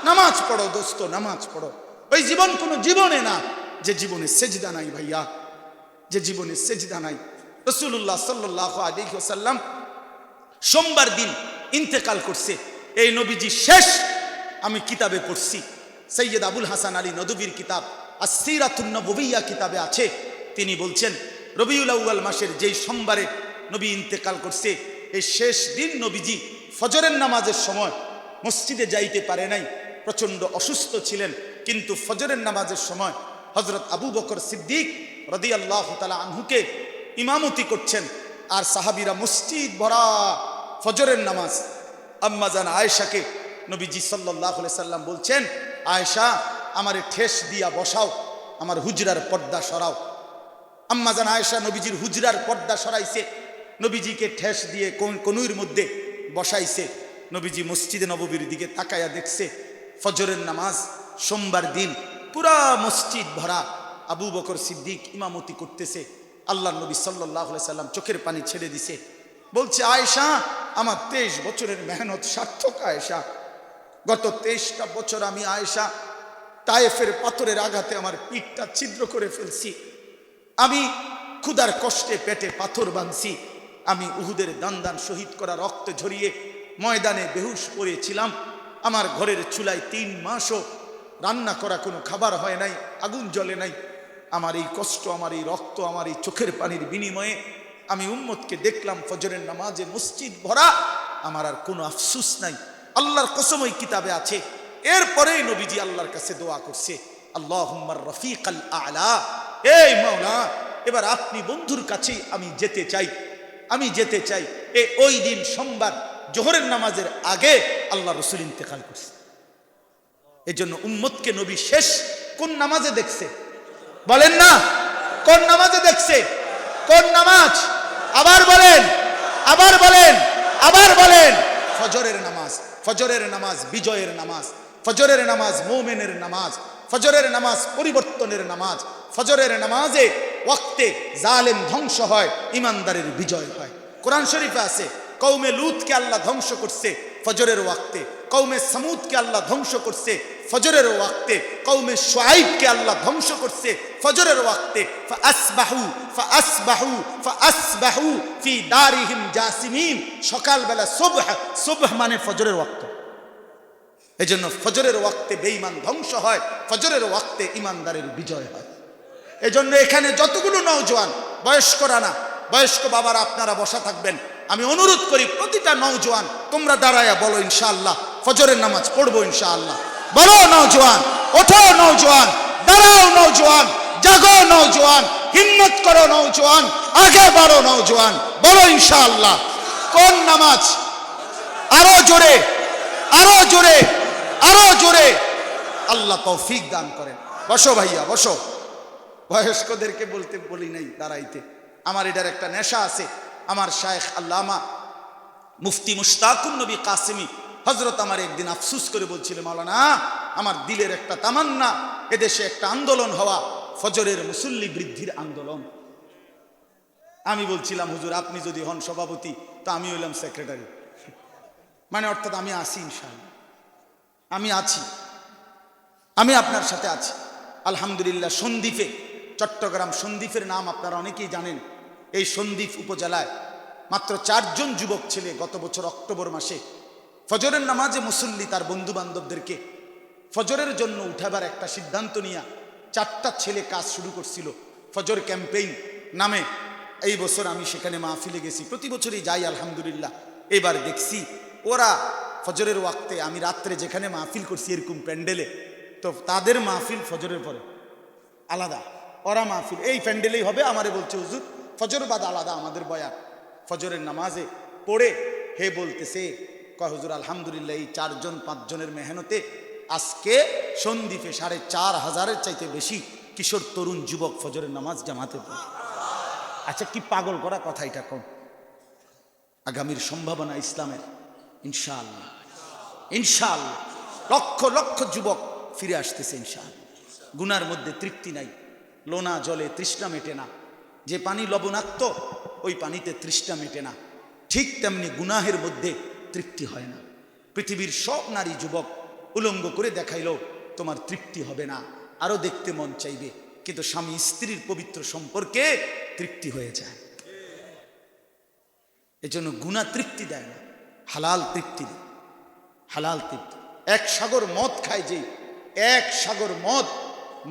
নামাজ পড়ো দোস্ত, নামাজ পড়ো। ওই জীবন কোনো জীবনে না যে জীবনে সেজদা নাই ভাইয়া, যে জীবনে সেজদা নাই। রাসূলুল্লাহ সাল্লাল্লাহু আলাইহি ওয়াসাল্লাম সোমবার দিন ইন্তেকাল করছে। এই নবীজি শেষ আমি কিতাবে পড়ছি, সৈয়দ আবুল হাসান আলী নদভীর কিতাব আস-সিরাতুন নববিয়্যা কিতাবে আছে। তিনি বলছেন রবিউল আউয়াল মাসের যেই সোমবারে নবী ইন্তেকাল করছে, এই শেষ দিন নবীজি ফজরের নামাজের সময় মসজিদে যাইতে পারে নাই, প্রচণ্ড অসুস্থ ছিলেন। কিন্তু ফজরের নামাজের সময় হযরত আবু বকর সিদ্দিক রাদিয়াল্লাহু তাআলা আনহুকে ইমামতি করছেন, আর সাহাবীরা মসজিদ ভরা ফজরের নামাজ। আম্মা জান আয়েশাকে নবীজি সাল্লাল্লাহু আলাইহি সাল্লাম বলছেন, আয়েশা আমারে ঠেস দিয়া বসাও, আমার হুজরার পর্দা সরাও। আম্মা জান আয়েশা নবীজির হুজরার পর্দা সরাইছে, নবীজিকে ঠেস দিয়ে কনুইর মধ্যে বসাইছে। নবীজি মসজিদে নববীর দিকে তাকায়া দেখছে ফজরের নামাজ সোমবার দিন, পুরা মসজিদ ভরা। আবু বকর সিদ্দিক ইমামতি করতেছে। আল্লাহ নবী সাল্লাল্লাহু আলাইহি সাল্লাম চোখের পানি ছেড়ে দিছে, বলছে আয়েশা আমার 23 বছরের মেহনত সার্থক। আয়েশা গত 23টা বছর আমি আয়েশা তায়েফের পাথরের আঘাতে আমার পিঠটা ছিদ্র করে ফেলছি, আমি ক্ষুধার কষ্টে পেটে পাথর বাঁধছি, আমি উহুদের দান শহীদ করা রক্ত ঝরিয়ে ময়দানে বেহুশ পড়েছিলাম, আমার ঘরের চুলায় 3 মাসও রান্না করা কোনো খাবার হয় নাই, আগুন জ্বলে নাই। আমার এই কষ্ট, আমার এই রক্ত, আমার এই চোখের পানির বিনিময়ে আমি উম্মতকে দেখলাম ফজরের নামাজে মসজিদ ভরা, আমার আর কোনো আফসোস নাই। আল্লাহর কসম ওই কিতাবে আছে। এরপরেই নবীজি আল্লাহর কাছে দোয়া করছে, আল্লাহুম্মার রফিকাল আ'লা, এই মাওলা এবার আপনি বন্ধুর কাছেই আমি যেতে চাই, আমি যেতে চাই। ওই দিন সোমবার জোহরের নামাজের আগে আল্লাহ রাসূল ইন্তেকাল করছে। এজন্য উম্মতকে নবী শেষ কোন নামাজে দেখছে বলেন না? কোন নামাজে দেখছে? কোন নামাজ? আবার বলেন, আবার বলেন, আবার বলেন। ফজরের নামাজ। ফজরের নামাজ বিজয়ের নামাজ, ফজরের নামাজ মুমিনের নামাজ, ফজরের নামাজ পরিবর্তনের নামাজ। ফজরের নামাজে ওয়াক্তে জালেম ধ্বংস হয়, ইমানদারের বিজয় হয়। কোরআন শরীফে আছে কওমে লুতকে আল্লাহ ধ্বংস করছে ফজরের ওয়াক্তে, কওমে সামুদকে আল্লাহ ধ্বংস করছে ফজরের ওয়াক্তে, কওমে শুআইবকে আল্লাহ ধ্বংস করছে ফজরের ওয়াক্তে। ফাআসবাহু ফি দারিহিম জাসিমিন, সকালবেলা সুবহ মানে ফজরের ওয়াক্ত। এজন্য ফজরের ওয়াক্তে বেঈমান ধ্বংস হয়, ফজরের ওয়াক্তে ইমানদারের বিজয় হয়। এজন্য এখানে যতগুলো নওজোয়ান, বয়স্করা না, বয়স্ক বাবারা আপনারা বসা থাকবেন, আমি অনুরোধ করি প্রতিটা নওজোয়ান তোমরা দাঁড়ায়া বলো ইনশাআল্লাহ ফজরের নামাজ পড়বো ইনশাআল্লাহ। বলো নওজোয়ান, ওঠো নওজোয়ান, দাঁড়াও নওজোয়ান, জাগো নওজোয়ান, হিম্মত করো নওজোয়ান, আগে বাড়ো নওজোয়ান, বলো ইনশাআল্লাহ। কোন নামাজ? আরো জোরে, আরো জোরে, আরো জোরে। আল্লাহ তৌফিক দান করেন। বসো ভাইয়া বসো। বয়স্কদেরকে বলতে বলি নাই দাঁড়াইতে, আমার এটার একটা নেশা আছে। আমার শায়েখ আল্লামা মুফতি মুশতাকুন নবী কাসেমি হযরত আমার একদিন আফসোস করে বলছিল, মাওলানা আমার দিলের একটা তামান্না এদেশে একটা আন্দোলন হওয়া, ফজরের মুসল্লি বৃদ্ধির আন্দোলন। আমি বলছিলাম হুজুর আপনি যদি হন সভাপতি তো আমি হইলাম সেক্রেটারি, মানে অর্থাৎ আমি আছি ইনশাআল্লাহ, আমি আছি, আমি আপনার সাথে আছি। আলহামদুলিল্লাহ সন্দ্বীপে, চট্টগ্রাম সন্দ্বীপের নাম আপনারা অনেকেই জানেন। এই সন্দ্বীপ উপজেলায় মাত্র 4 জন যুবক ছেলে গত বছর অক্টোবর মাসে ফজরের নামাজে মুসল্লি তার বন্ধু বান্ধবদেরকে ফজরের জন্য উঠাবার একটা সিদ্ধান্ত নিয়ে 4টা ছেলে কাজ শুরু করছিল ফজর ক্যাম্পেইন নামে। এই বছর আমি সেখানে মাহফিলে গেছি, প্রতি বছরই যাই আলহামদুলিল্লাহ। এবার দেখছি ওরা ফজরের ওয়াক্তে, আমি রাত্রে যেখানে মাহফিল করছি এরকম প্যান্ডেলে, তো তাদের মাহফিল ফজরের পরে আলাদা, ওরা মাহফিল এই প্যান্ডেলেই হবে। আমারে বলছে হুজুর ফজর বাদ আলাদা আমাদের বয়ান। ফজরের নামাজে পড়ে হে বলতেছে, কয় হুজুর আলহামদুলিল্লাহ এই 4 জন 5 জনের মেহনতে আজকে সন্দ্বীপে 4500-এর চাইতে বেশি কিশোর তরুণ যুবক ফজরের নামাজ জামাতে পড়ে। আচ্ছা কি পাগল করা কথা এটা কোন? আগামীর সম্ভাবনা ইসলামের ইনশাআল্লাহ, ইনশাআল্লাহ লক্ষ লক্ষ যুবক ফিরে আসতেছে ইনশাআল্লাহ। গুনার মধ্যে তৃপ্তি নাই, লোনা জলে তৃষ্ণা মেটে না। যে পানি লবণাক্ত ওই পানিতে তৃষ্ণা মেটে না, ঠিক তেমনি গুনাহের মধ্যে তৃপ্তি হয় না। পৃথিবীর সব নারী যুবক উলঙ্গ করে দেখাইলো, তোমার তৃপ্তি হবে না, আরো দেখতে মন চাইবে, কিন্তু স্বামী স্ত্রীর পবিত্র সম্পর্কে তৃপ্তি হয়ে যায়। এজন্য গুনাহ তৃপ্তি দেয় না, হালাল তৃপ্তি দেয়, হালাল তৃপ্তি। এক সাগর মদ খায়, যে এক সাগর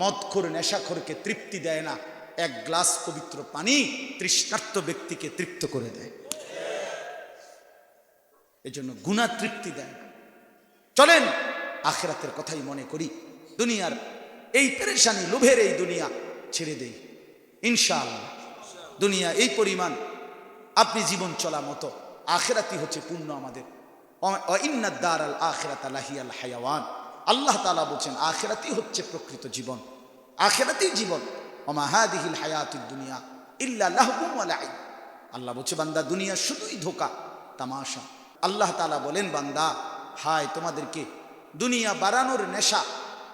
মদখোর নেশাখোরকে তৃপ্তি দেয় না, এক গ্লাস পবিত্র পানি তৃষ্ণার্ত ব্যক্তিকে তৃপ্ত করে দেয়। এজন্য গুনাহ তৃপ্তি দেয় না। চলেন আখিরাতের কথাই মনে করি, দুনিয়ার এই পেরেশানি লোভের এই দুনিয়া ছেড়ে দেই ইনশাআল্লাহ। দুনিয়া এই পরিমাণ আপনি জীবন চলা মতো, আখিরাতই হচ্ছে পূর্ণ আমাদের। ইন্নাদ দারাল আখিরাতা লাহিয়াল হায়াওয়ান, আল্লাহ তাআলা বলেন আখিরাতই হচ্ছে প্রকৃত জীবন, আখিরাতই জীবন। ওমা হাদিহিল হায়াতুদ দুনিয়া ইল্লা লাহবুন ওয়া লাইব। আল্লাহ বলছে বান্দা দুনিয়া শুধুই ধোঁকা, তামাশা। আল্লাহ তাআলা বলেন বান্দা হায় তোমাদেরকে দুনিয়া বাড়ানোর নেশা,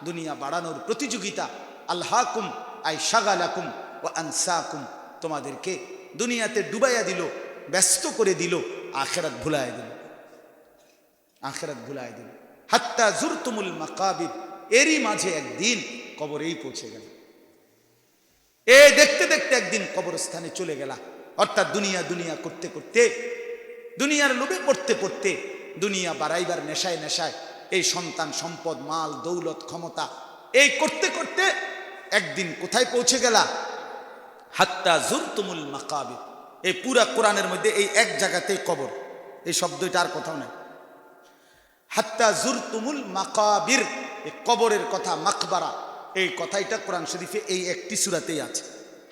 দুনিয়া বাড়ানোর প্রতিযোগিতা, আলহাকুম আই শাগালাকুম ওয়া আনসাকুম, তোমাদেরকে দুনিয়াতে ডুবাইয়া দিল, ব্যস্ত করে দিল, আখিরাত ভুলায় দিল, আখিরাত ভুলায় দিল। হাত্তা জুরতুমুল মাকাবির, এরই মাঝে একদিন কবরেই পৌঁছে গেল। এ দেখতে দেখতে একদিন কবরস্থানে চলে গেলা। অর্থাৎ দুনিয়া দুনিয়া করতে করতে, দুনিয়ার লোভে পড়তে পড়তে, দুনিয়া বাড়াইবার নেশায় নেশায়, এই সন্তান সম্পদ মাল দৌলত ক্ষমতা এই করতে করতে একদিন কোথায় পৌঁছে গেলা? হাত্তা জুরতুমুল মাকাবির। এই পুরা কোরআনের মধ্যে এই এক জায়গাতেই কবর, এই শব্দটা আর কোথাও নাই। হাত্তা জুরতুমুল মাকাবির, এই কবরের কথা মাকবারা, এই কথাইটা কোরআন শরীফে এই একটি সূরাতেই আছে।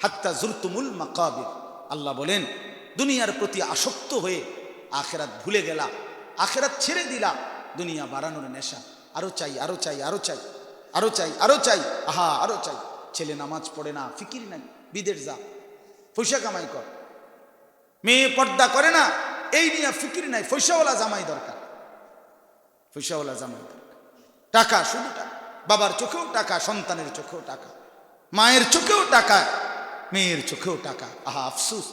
হাত্তা জুরতুমুল মাকাবির। আল্লাহ বলেন দুনিয়ার প্রতি আসক্ত হয়ে আখিরাত ভুলে গেলা, আখিরাত ছেড়ে দিলা, দুনিয়া বাড়ানোর নেশা, আরো চাই আরো চাই আরো চাই আরো চাই আরো চাই, আহা আরো চাই। ছেলে নামাজ পড়ে না, ফিকির নাই, বিদেশ যা, পয়সা কামাই কর। মেয়ে পর্দা করে না, এই নিয়ে ফিকির নাই, পয়সাওয়ালা জামাই দরকার, পয়সাওয়ালা জামাই দরকার। টাকা, শুধু টাকা, বাবার চোখেও টাকা, সন্তানের চোখেও টাকা, মায়ের চোখেও টাকা, মেয়ের চোখেও টাকা। আহা আফসুস।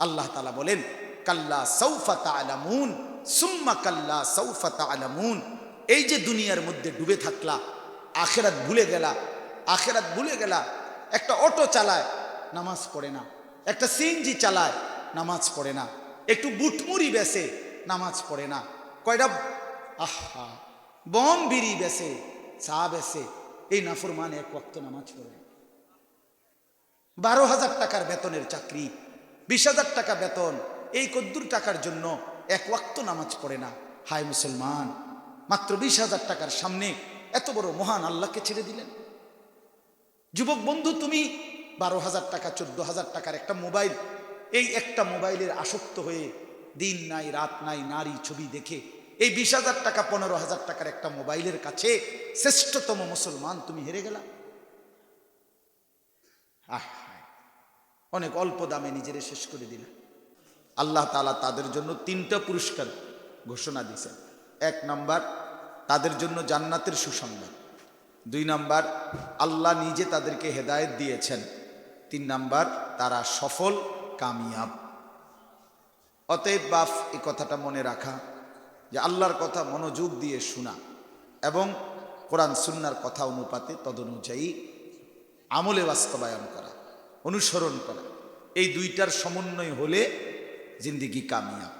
আল্লাহ তাআলা বলেন কাল্লা সাউফা তা'লামুন সুম্মা কাল্লা সাউফা তা'লামুন। এই যে দুনিয়ার মধ্যে ডুবে থাকলা, আখিরাত ভুলে গেলা, আখিরাত ভুলে গেলা। একটা অটো চালায়, নামাজ পড়ে না। একটা সিএনজি চালায়, নামাজ পড়ে না। একটু বুটমুড়ি বেচে, নামাজ পড়ে না। কয়টা আহা বন বিড়ি বেচে, চা বেচে, এই নাফরমান এক ওয়াক্ত নামাজ পড়ে। 12,000 টাকার বেতনের চাকরি, 20,000 টাকা বেতন, এই কদ্দুর টাকার জন্য এক ওয়াক্ত নামাজ পড়ে না। হায় মুসলমান, মাত্র 20,000 টাকার সামনে এত বড় মহান আল্লাহকে ছেড়ে দিলেন। যুবক বন্ধু, তুমি 12,000 টাকা 14,000 টাকার একটা মোবাইল, এই একটা মোবাইলের আসক্ত হয়ে দিন নাই রাত নাই নারী ছবি দেখে এই 20,000 টাকা 15,000 টাকার একটা মোবাইলের কাছে শ্রেষ্ঠতম মুসলমান তুমি হেরে গেলা। অনেক অল্প দামে নিজেরে শেষ করে দিলা। আল্লাহ তাআলা তাদের জন্য 3টা পুরস্কার ঘোষণা দিয়েছেন। 1 নাম্বার, তাদের জন্য জান্নাতের সুসংবাদ। 2 নাম্বার, আল্লাহ নিজে তাদেরকে হেদায়েত দিয়েছেন। 3 নাম্বার, তারা সফল কামিয়াব। অতএব বাপ, এই কথাটা মনে রাখা যে আল্লাহর কথা মনোযোগ দিয়ে শোনা এবং কোরআন সুন্নাহর কথা অনুপাতে তদনুযায়ী আমলে বাস্তবায়ন করা, অনুসরণ করা, এই 2টার সমন্বয় হলে জিন্দেগি কামিয়াব,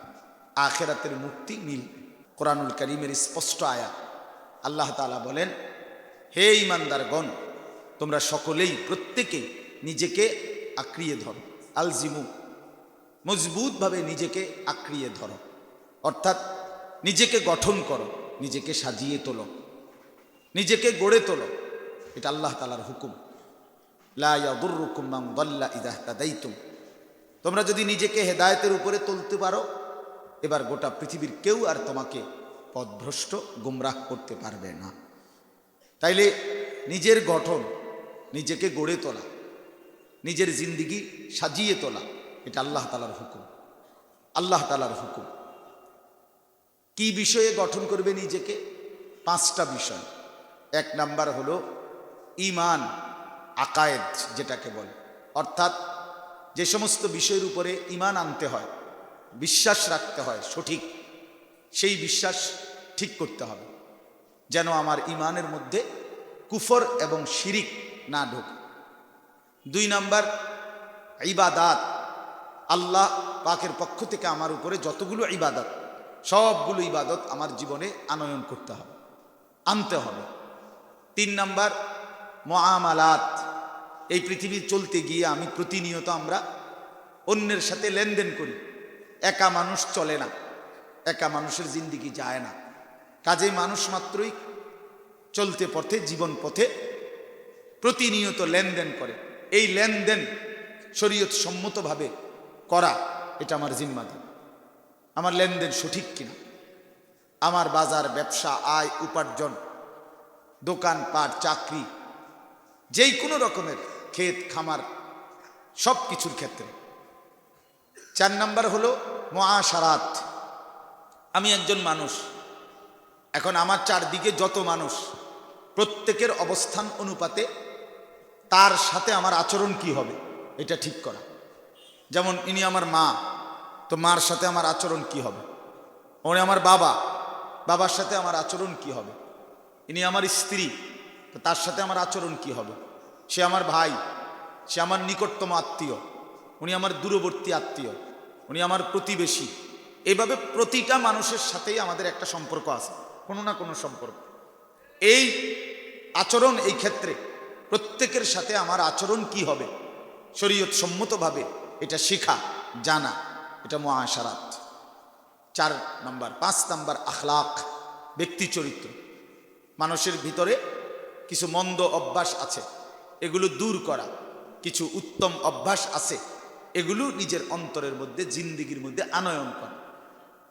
আখিরাতের মুক্তি মিলবে। কোরআনুল কারীমের স্পষ্ট আয়াত, আল্লাহ তাআলা বলেন হে ঈমানদারগণ, তোমরা সকলেই প্রত্যেকেই নিজেকে আঁকড়িয়ে ধরো। আলজিমু, মজবুতভাবে নিজেকে আঁকড়িয়ে ধরো, অর্থাৎ নিজেকে গঠন করো, নিজেকে সাজিয়ে তোলো, নিজেকে গড়ে তোলো। এটা আল্লাহ তাআলার হুকুম। লা ইয়াদুররুকুম মান দাল্লা ইযা ইহতাদাইতুম। তোমরা যদি নিজেকে হেদায়েতের উপরে তুলতে পারো, এবার গোটা পৃথিবীর কেউ আর তোমাকে পথভ্রষ্ট গুমরাহ করতে পারবে না। তাইলে নিজের গঠন, নিজেকে গড়ে তোলা, নিজের জিন্দেগি সাজিয়ে তোলা, এটা আল্লাহ তাআলার হুকুম। আল্লাহ তাআলার হুকুম। কি বিষয়ে গঠন করবে নিজেকে? 5টা বিষয়। 1 নাম্বার হলো ঈমান, আকায়েদ যেটাকে বলে, অর্থাৎ যে সমস্ত বিষয়ের উপরে ঈমান আনতে হয়, বিশ্বাস রাখতে হয় সঠিক, সেই বিশ্বাস ঠিক করতে হবে। যেন আমার ইমানের মধ্যে কুফর এবং শিরিক না ঢোকে। 2 নাম্বার, ইবাদাত। আল্লাহ পাকের পক্ষ থেকে আমার উপরে যতগুলো ইবাদত, সবগুলো ইবাদত আমার জীবনে আনয়ন করতে হবে, আনতে হবে। 3 নাম্বার, মুআমালাত। এই পৃথিবী চলতে গিয়ে আমি প্রতিনিয়ত আমরা অন্যের সাথে লেনদেন করি। একা মানুষ চলে না, একা মানুষের জিন্দেগি যায় না। কাজেই মানুষ মাত্রই চলতে পথে, জীবন পথে প্রতিনিয়ত লেনদেন করে। এই লেনদেন শরীয়ত সম্মতভাবে করা, এটা আমার জিম্মাদারি। আমার লেনদেন সঠিক কিনা, আমার বাজার, ব্যবসা, আয় উপার্জন, দোকানপাট, চাকরি, যেই কোনো রকমের ক্ষেত খামার, সব কিছুর ক্ষেত্রে। 4 নাম্বার হলো মুআশারাত। আমি একজন মানুষ, এখন আমার চারদিকে যত মানুষ, প্রত্যেকের অবস্থান অনুপাতে তার সাথে আমার আচরণ কি হবে এটা ঠিক করা। যেমন ইনি আমার মা, তো মার সাথে আমার আচরণ কি হবে। উনি আমার বাবা, বাবার সাথে আমার আচরণ কি হবে। ইনি আমার স্ত্রী, তো তার সাথে আমার আচরণ কি হবে। সে আমার ভাই, সে আমার নিকটতম আত্মীয়, উনি আমার দূরবর্তী আত্মীয়, উনি আমার প্রতিবেশী। এইভাবে প্রতিটা মানুষের সাথেই আমাদের একটা সম্পর্ক আছে, কোনো না কোনো সম্পর্ক। এই আচরণ, এই ক্ষেত্রে প্রত্যেকের সাথে আমার আচরণ কি হবে শরীয়ত সম্মতভাবে এটা শেখা, জানা, এটা মুআশারাত। 4 নাম্বার। 5 নাম্বার, আখলাক, ব্যক্তি চরিত্র। মানুষের ভিতরে কিছু মন্দ অভ্যাস আছে, এগুলো দূর করা। কিছু উত্তম অভ্যাস আছে, এগুলো নিজের অন্তরের মধ্যে, জিন্দেগির মধ্যে আনয়ন করা।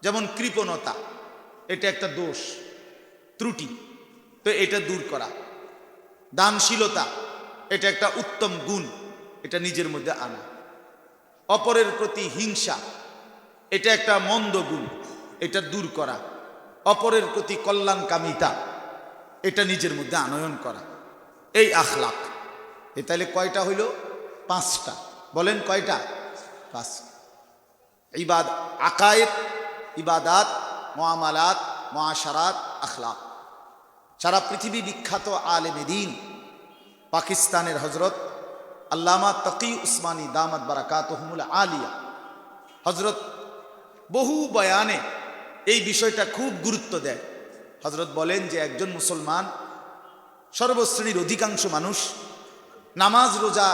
যেমন কৃপণতা, এটা একটা দোষ, ত্রুটি, তো এটা দূর করা। দানশীলতা, এটা একটা উত্তম গুণ, এটা নিজের মধ্যে আনা। অপরের প্রতি হিংসা, এটা একটা মন্দ গুণ, এটা দূর করা। অপরের প্রতি কল্যাণকামিতা, এটা নিজের মধ্যে আনয়ন করা। এই আখলাক। এ তাহলে কয়টা হইল? 5টা। বলেন কয়টা? 5। আকায়েদ, ইবাদাত, মুআমালাত, মুআশারাত, আখলাক। সারা পৃথিবী বিখ্যাত আলেমে দ্বীন পাকিস্তানের হজরত আল্লামা তকি উসমানী দামাত বারাকাতুহুমুল আলিয়া, হজরত বহু বয়ানে এই বিষয়টা খুব গুরুত্ব দেয়। হজরত বলেন যে একজন মুসলমান, সর্বশ্রেণীর অধিকাংশ মানুষ নামাজ, রোজা,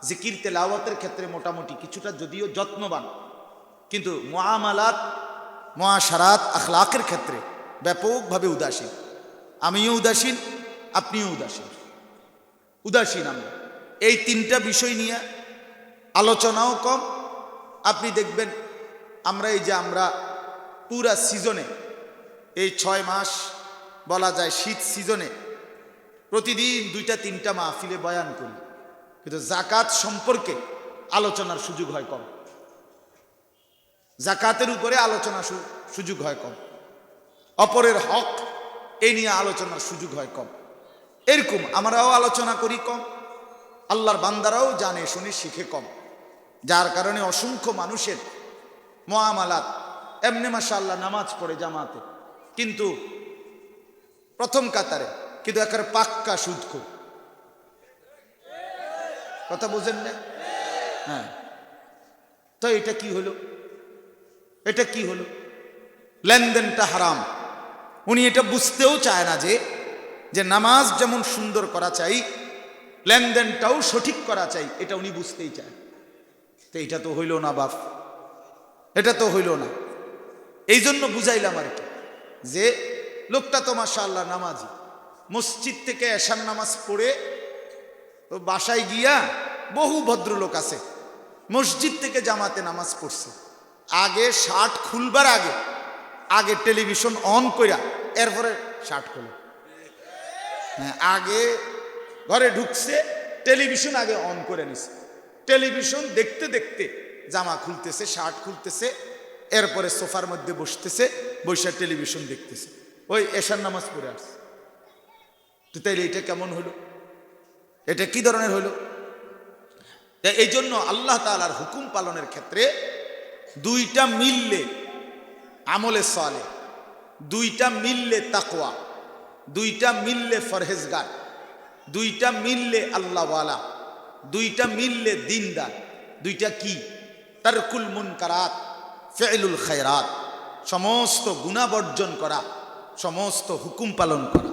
জিকির, তেলাওয়াতের ক্ষেত্রে মোটামুটি কিছুটা যদিও যত্নবান, কিন্তু মুআমালাত, মুআশারাত, আখলাকের ক্ষেত্রে ব্যাপকভাবে উদাসীন। আমিও উদাসীন, আপনিও উদাসীন আমরা। এই 3টা বিষয় নিয়ে আলোচনাও কম। আপনি দেখবেন আমরা পুরা সিজনে, এই 6 মাস বলা যায় শীত সিজনে, প্রতিদিন 2টা-3টা মাহফিলে বয়ান করি, কিন্তু জাকাত সম্পর্কে আলোচনার সুযোগ হয় কম। জাকাতের উপরে আলোচনা সুযোগ হয় কম। অপরের হক, এই নিয়ে আলোচনার সুযোগ হয় কম। এরকম আমরাও আলোচনা করি কম, আল্লাহর বান্দারাও জানে শুনে শিখে কম। যার কারণে অসংখ্য মানুষের মুআমালাত এমনি মাশাআল্লাহ নামাজ পড়ে জামাতে, কিন্তু প্রথম কাতারে, কিন্তু একেবারে পাক্কা সুদখোর। কথা বুঝেন না? হ্যাঁ। তো এটা কি হলো? এটা কি হলো? লেনদেনটা হারাম। উনি এটা বুঝতেও চায় না যে নামাজ যেমন সুন্দর করা চাই, লেনদেনটাও সঠিক করা চাই, এটা উনি বুঝতেই চায়। তো এটা তো হইল না বাপ, এটা তো হইল না। এই জন্য বুঝাইলাম আর কি, যে লোকটা তো মাশাআল্লাহ নামাজি, মসজিদ থেকে এশার নামাজ পড়ে তো বাসায় গিয়া, বহু ভদ্রলোক আছে মসজিদ থেকে জামাতে নামাজ পড়ছে, আগে শার্ট খুলবার আগে টেলিভিশন অন কইরা এরপরে শার্ট খুলে। হ্যাঁ, আগে ঘরে ঢুকছে, টেলিভিশন আগে অন করে নিছে, টেলিভিশন দেখতে দেখতে জামা খুলতেছে, শার্ট খুলতেছে, এরপরে সোফার মধ্যে বসতেছে, বৈশা টেলিভিশন দেখতেছে, ওই এশার নামাজ পড়ে আসছে। তো তাইলে এটা কেমন হলো? এটা কি ধরনের হলো? এই জন্য আল্লাহ তাআলার হুকুম পালনের ক্ষেত্রে 2টা মিললে আমলে সালেহ, 2টা মিললে তাকওয়া, দুইটা মিললে ফরহেজগার, দুইটা মিললে আল্লাহওয়ালা, দুইটা মিললে দিনদার। দুইটা কি? তারকুল মুনকারাত, ফি'লুল খায়রাত, সমস্ত গুনাহ বর্জন করা, সমস্ত হুকুম পালন করা।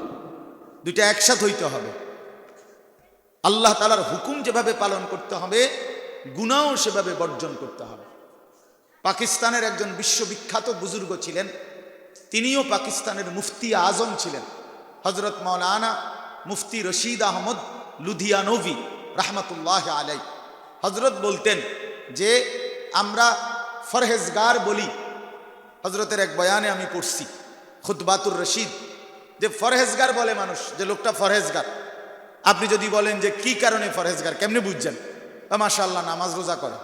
দুইটা একসাথে হইতে হবে। আল্লাহ তাআলার হুকুম যেভাবে পালন করতে হবে, গুনাহও সেভাবে বর্জন করতে হবে। পাকিস্তানের একজন বিশ্ববিখ্যাত বুজুর্গ ছিলেন, তিনিও পাকিস্তানের মুফতি আজম ছিলেন, হযরত মাওলানা মুফতি রশিদ আহমদ লুধিয়ানভি রাহমাতুল্লাহ আলাই। হযরত বলতেন যে আমরা ফরহেজগার বলি। হযরতের এক বয়ানে আমি পড়ছি খুতবাতুর রশিদ, যে ফরহেজগার বলে মানুষ, যে লোকটা ফরহেজগার। আপনি যদি বলেন যে কি কারণে ফরহেজগার, কেমনে বুঝছেন? মাশাআল্লাহ নামাজ রোজা করে,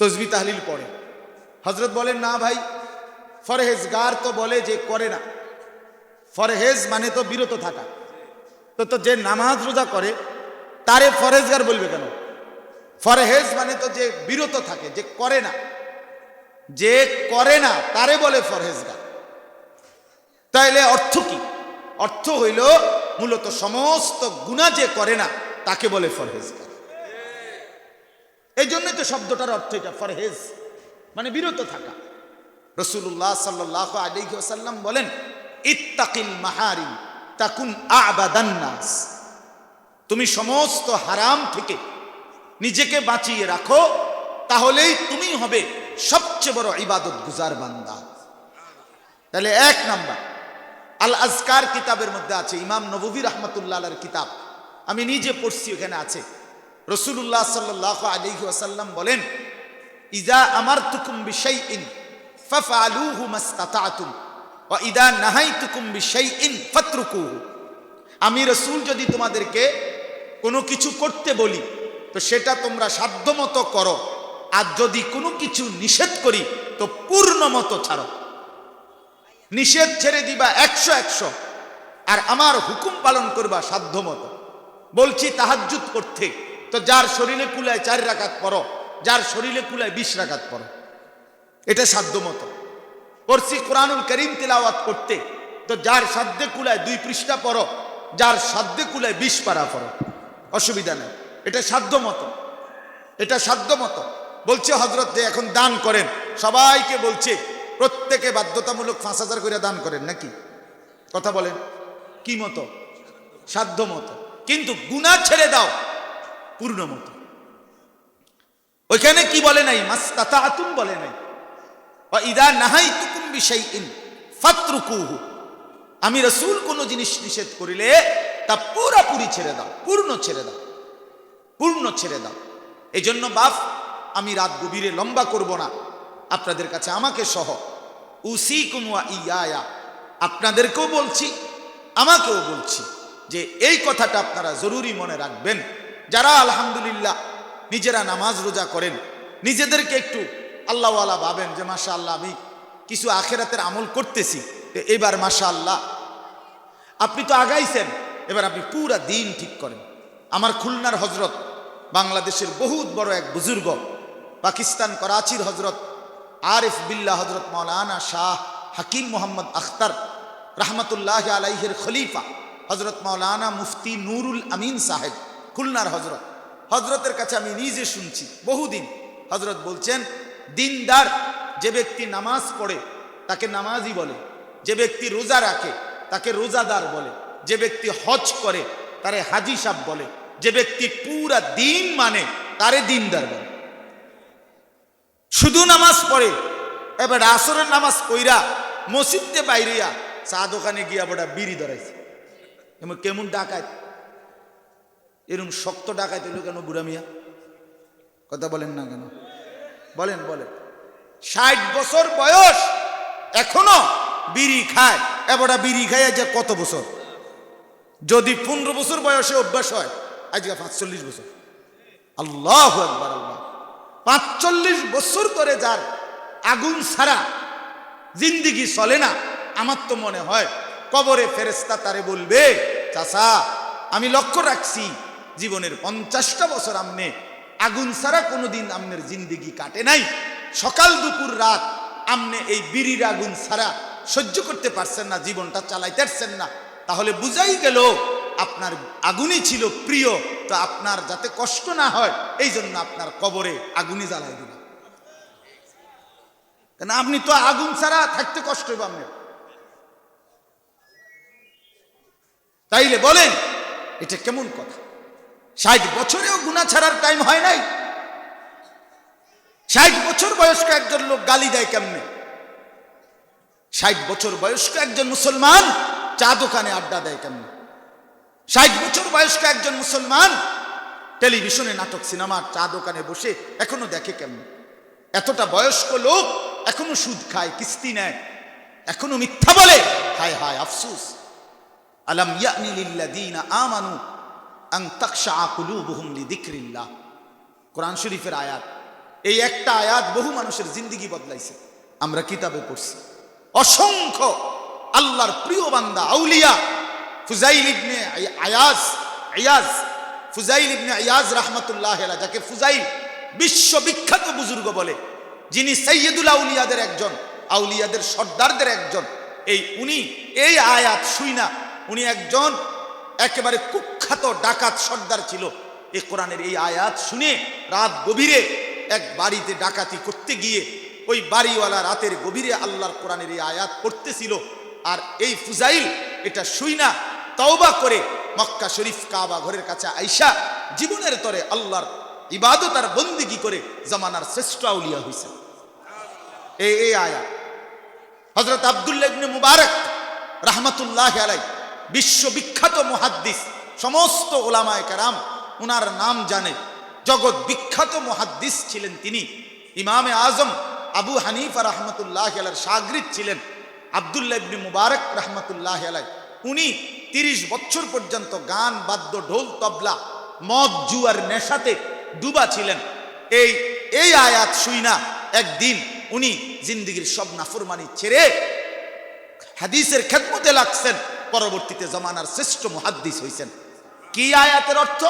তসবিহ তাহলিল পড়ে। হযরত বলেন না ভাই, ফরহেজগার তো বলে যে করে না। ফরহেজ মানে তো বিরত থাকা। তো যে নামাজ রোজা করে তারে ফরহেজগার বলবে কেন? ফরহেজ মানে তো যে বিরত থাকে, যে করে না। যে করে না তারে বলে ফরহেজগার। তাইলে অর্থ কি? অর্থ হইল মূলত সমস্ত গুনাহ যে করে না তাকে বলে ফরহেজগার। এই জন্যই তো শব্দটার অর্থ এটা, ফরহেজ মানে বিরত থাকা। রাসূলুল্লাহ সাল্লাল্লাহু আলাইহি ওয়াসাল্লাম বলেন, ইত্তাকিল মাহারিম তাকুন আ'বাদান নাস। তুমি সমস্ত হারাম থেকে নিজেকে বাঁচিয়ে রাখো, তাহলেই তুমি হবে সবচেয়ে বড় ইবাদত গুজার বান্দা। তাহলে এক নাম্বার আল আজকার কিতাবের মধ্যে আছে, ইমাম নববী রাহমাতুল্লাহ আলাইহির কিতাব, আমি নিজে পড়ছি, ওখানে আছে রাসূলুল্লাহ সাল্লাল্লাহু আলাইহি ওয়াসাল্লাম বলেন, ইযা আমারতুকুম বিশাইইন ফাফআলুহু মাসতাতা'তুম ওয়া ইযা নাহাইতুকুম বিশাইইন ফাতরুকুহু। আমি রাসূল যদি তোমাদেরকে কোনো কিছু করতে বলি তো সেটা তোমরা সাধ্যমতো করো, আর যদি কোনো কিছু নিষেধ করি তো পূর্ণ মতো ছাড়ো। নিষেধ ছেড়ে দিবা 100, আর আমার হুকুম পালন করবা সাধ্যমতো। বলছি তাহাজ্জুদ করতে, তো যার শরীরে কুলায় 4 রাকাত পড়ো, যার শরীরে কুলায় 20 রাকাত পড়ো, এটা সাধ্যমতো। পড়ছি কোরআনুল কারীম তিলাওয়াত করতে, তো যার সাধ্যে কুলায় 2 পৃষ্ঠা পড়ো, যার সাধ্যে কুলায় 20 পারা পড়ো, অসুবিধা নেই, এটা সাধ্যমতো, এটা সাধ্যমতো। বলছে হযরত যে এখন দান করেন, সবাইকে বলছে প্রত্যেকে বাধ্যতামূলক 5000 করে দান করেন নাকি? কথা বলেন কি মতো? সাধ্য মতো। কিন্তু গুনাহ ছেড়ে দাও পূর্ণ মতো। ওইখানে কি বলে নাই? মাসতাতা'তুম বলে নাই। ওয়া ইযা নাহাইতুকুম বিশাইইন ফাতরুকুহু। আমি রাসূল কোন জিনিস নিষেধ করিলে তা পুরোপুরি ছেড়ে দাও, পূর্ণ ছেড়ে দাও, পূর্ণ ছেড়ে দাও। এই জন্য বাপ, আমি রাত গভীরে লম্বা করব না, আপনাদের কাছে আমাকে সহ উসিকুম ওয়া ইয়ায়া, আপনাদেরকেও বলছি আমাকেও বলছি যে এই কথাটা আপনারা জরুরি মনে রাখবেন। যারা আলহামদুলিল্লাহ নিজেরা নামাজ রোজা করেন, নিজেদেরকে একটু আল্লাহওয়ালা ভাবেন যে মাশাআল্লাহ আমি কিছু আখেরাতের আমল করতেছি, এবার মাশাআল্লাহ আপনি তো আগাইছেন, এবার আপনি পুরা দিন ঠিক করেন। আমার খুলনার হজরত, বাংলাদেশের বহুত বড় এক বুজুর্গ, পাকিস্তান করাচির হজরত আরিফ বিল্লাহ হজরত মাওলানা শাহ হাকিম মোহাম্মদ আখতার রাহমাতুল্লাহ আলাইহির খলিফা হজরত মাওলানা মুফতি নুরুল আমিন সাহেব, খুলনার হজরত। হজরতের কাছে আমি নিজে শুনছি বহুদিন। হজরত বলছেন, দিনদার যে ব্যক্তি নামাজ পড়ে তাকে নামাজি বলে, যে ব্যক্তি রোজা রাখে তাকে রোজাদার বলে, যে ব্যক্তি হজ করে তারে হাজি সাহেব বলে, যে ব্যক্তি পুরা দিন মানে তারে দিনদার বলে। শুধু নামাজ পড়ে, এবার আসরের নামাজ পইরা মসজিদে বাইরিয়া চা দোকানে গিয়া বড়া বিড়ি ধরাইছে। এমন কেমন ডাকায়, এরকম শক্ত ডাকাইতে হইল কেন বুড়া মিয়া? কথা বলেন না কেন? বলেন বলেন। 60 বছর বয়স এখনো বিড়ি খায়, এবারটা বিড়ি খায় যে কত বছর? যদি 15 বছর বয়সে অভ্যাস হয়, আজকে 45 বছর। আল্লাহু আকবার, আল্লাহ। 45 বছর ধরে যার আগুন ছাড়া জিন্দিগি চলে না, আমার তো মনে হয় কবরে ফেরেশতা তারে বলবে, চাচা আমি লক্ষ্য রাখছি জীবনের 50টা বছর আমনে আগুন ছাড়া কোনোদিন আমনের জিন্দিগি কাটে নাই। সকাল দুপুর রাত আমনে এই বিড়ির আগুন ছাড়া সহ্য করতে পারছেন না, জীবনটা চালাইতে পারছেন না। তাহলে বুঝাই গেল আপনার আগুনই ছিল প্রিয়, তো আপনার যাতে কষ্ট না হয় এই জন্য আপনার কবরে আগুনই জ্বালাই দিল। কেন আপনি তো আগুন ছাড়া থাকতে কষ্ট হবে আপনার। তাইলে বলেন এটা কেমন কথা? 60 বছরেও গুনাহ ছাড়ার টাইম হয় নাই। 60 বছর বয়স্ক একজন লোক গালি দেয় কেমনে? 60 বছর বয়স্ক একজন মুসলমান চা দোকানে আড্ডা দেয় কেমনে? 60 বছর বয়স্ক একজন মুসলমান টেলিভিশনে নাটক সিনেমার চা দোকানে বসে এখনো দেখে কেমনে? এতটা বয়স্ক লোক এখনো সুদ খায়, কিস্তি নেয়, এখনো মিথ্যা বলে। হায় হায় আফসোস। আলাম ইয়ানি লিল্লাযীনা আমানু আন তাখশা কুলুবুহুম লিযিকরিল্লাহ। কোরআন শরীফের আয়াত। এই একটা আয়াত বহু মানুষের জিন্দেগি বদলাইছে। আমরা কিতাবে পড়ছি অসংখ্য আল্লাহর প্রিয় বান্দা আউলিয়া ফুজাইল ইবনে ইয়াজ ফুজাইল ইবনে ইয়াজ রাহমাতুল্লাহ আলাইহি, যাকে ফুজাইল বিশ্ববিখ্যাত বুজুর্গ বলে, যিনি সাইয়্যিদুল আউলিয়াদের একজন, আউলিয়াদের সর্দারদের একজন, উনি এই আয়াত শুইনা, উনি একজন একেবারে কুখ্যাত ডাকাত সর্দার ছিল। এই কোরআনের এই আয়াত শুনে রাত গভীরে এক বাড়িতে ডাকাতি করতে গিয়ে ওই বাড়িওয়ালা রাতের গভীরে আল্লাহর কোরআনের এই আয়াত পড়তেছিল। আর এই ফুজাইল এটা শুইনা তওবা করে মক্কা শরীফ কাবা ঘরের কাছে আইসা জীবনের তরে আল্লাহর ইবাদত আর বন্দেগী করে জামানার শ্রেষ্ঠ আউলিয়া হইছে। এই আয়াত হযরত আব্দুল্লাহ ইবনে মুবারক রাহমাতুল্লাহি আলাইহি, বিশ্ববিখ্যাত মুহাদ্দিস, সমস্ত উলামায়ে কেরাম উনার নাম জানে, জগৎ বিখ্যাত মুহাদ্দিস ছিলেন তিনি। ইমামে আজম আবু হানিফা রাহমাতুল্লাহি আলাইহির শাগরিদ ছিলেন আব্দুল্লাহ ইবনে মুবারক রাহমাতুল্লাহি আলাইহি। উনি 30 বছর পর্যন্ত গান বাদ্য ঢোল তবলা মদ জুয়ার নেশাতে ডুবা ছিলেন। এই আয়াত শুইনা একদিন উনি জিন্দেগীর সব নাফরমানি ছেড়ে হাদিসের খেদমতে লাগছেন, পরবর্তীতে জামানার শ্রেষ্ঠ মুহাদ্দিস হইছেন। কি আয়াতের অর্থ?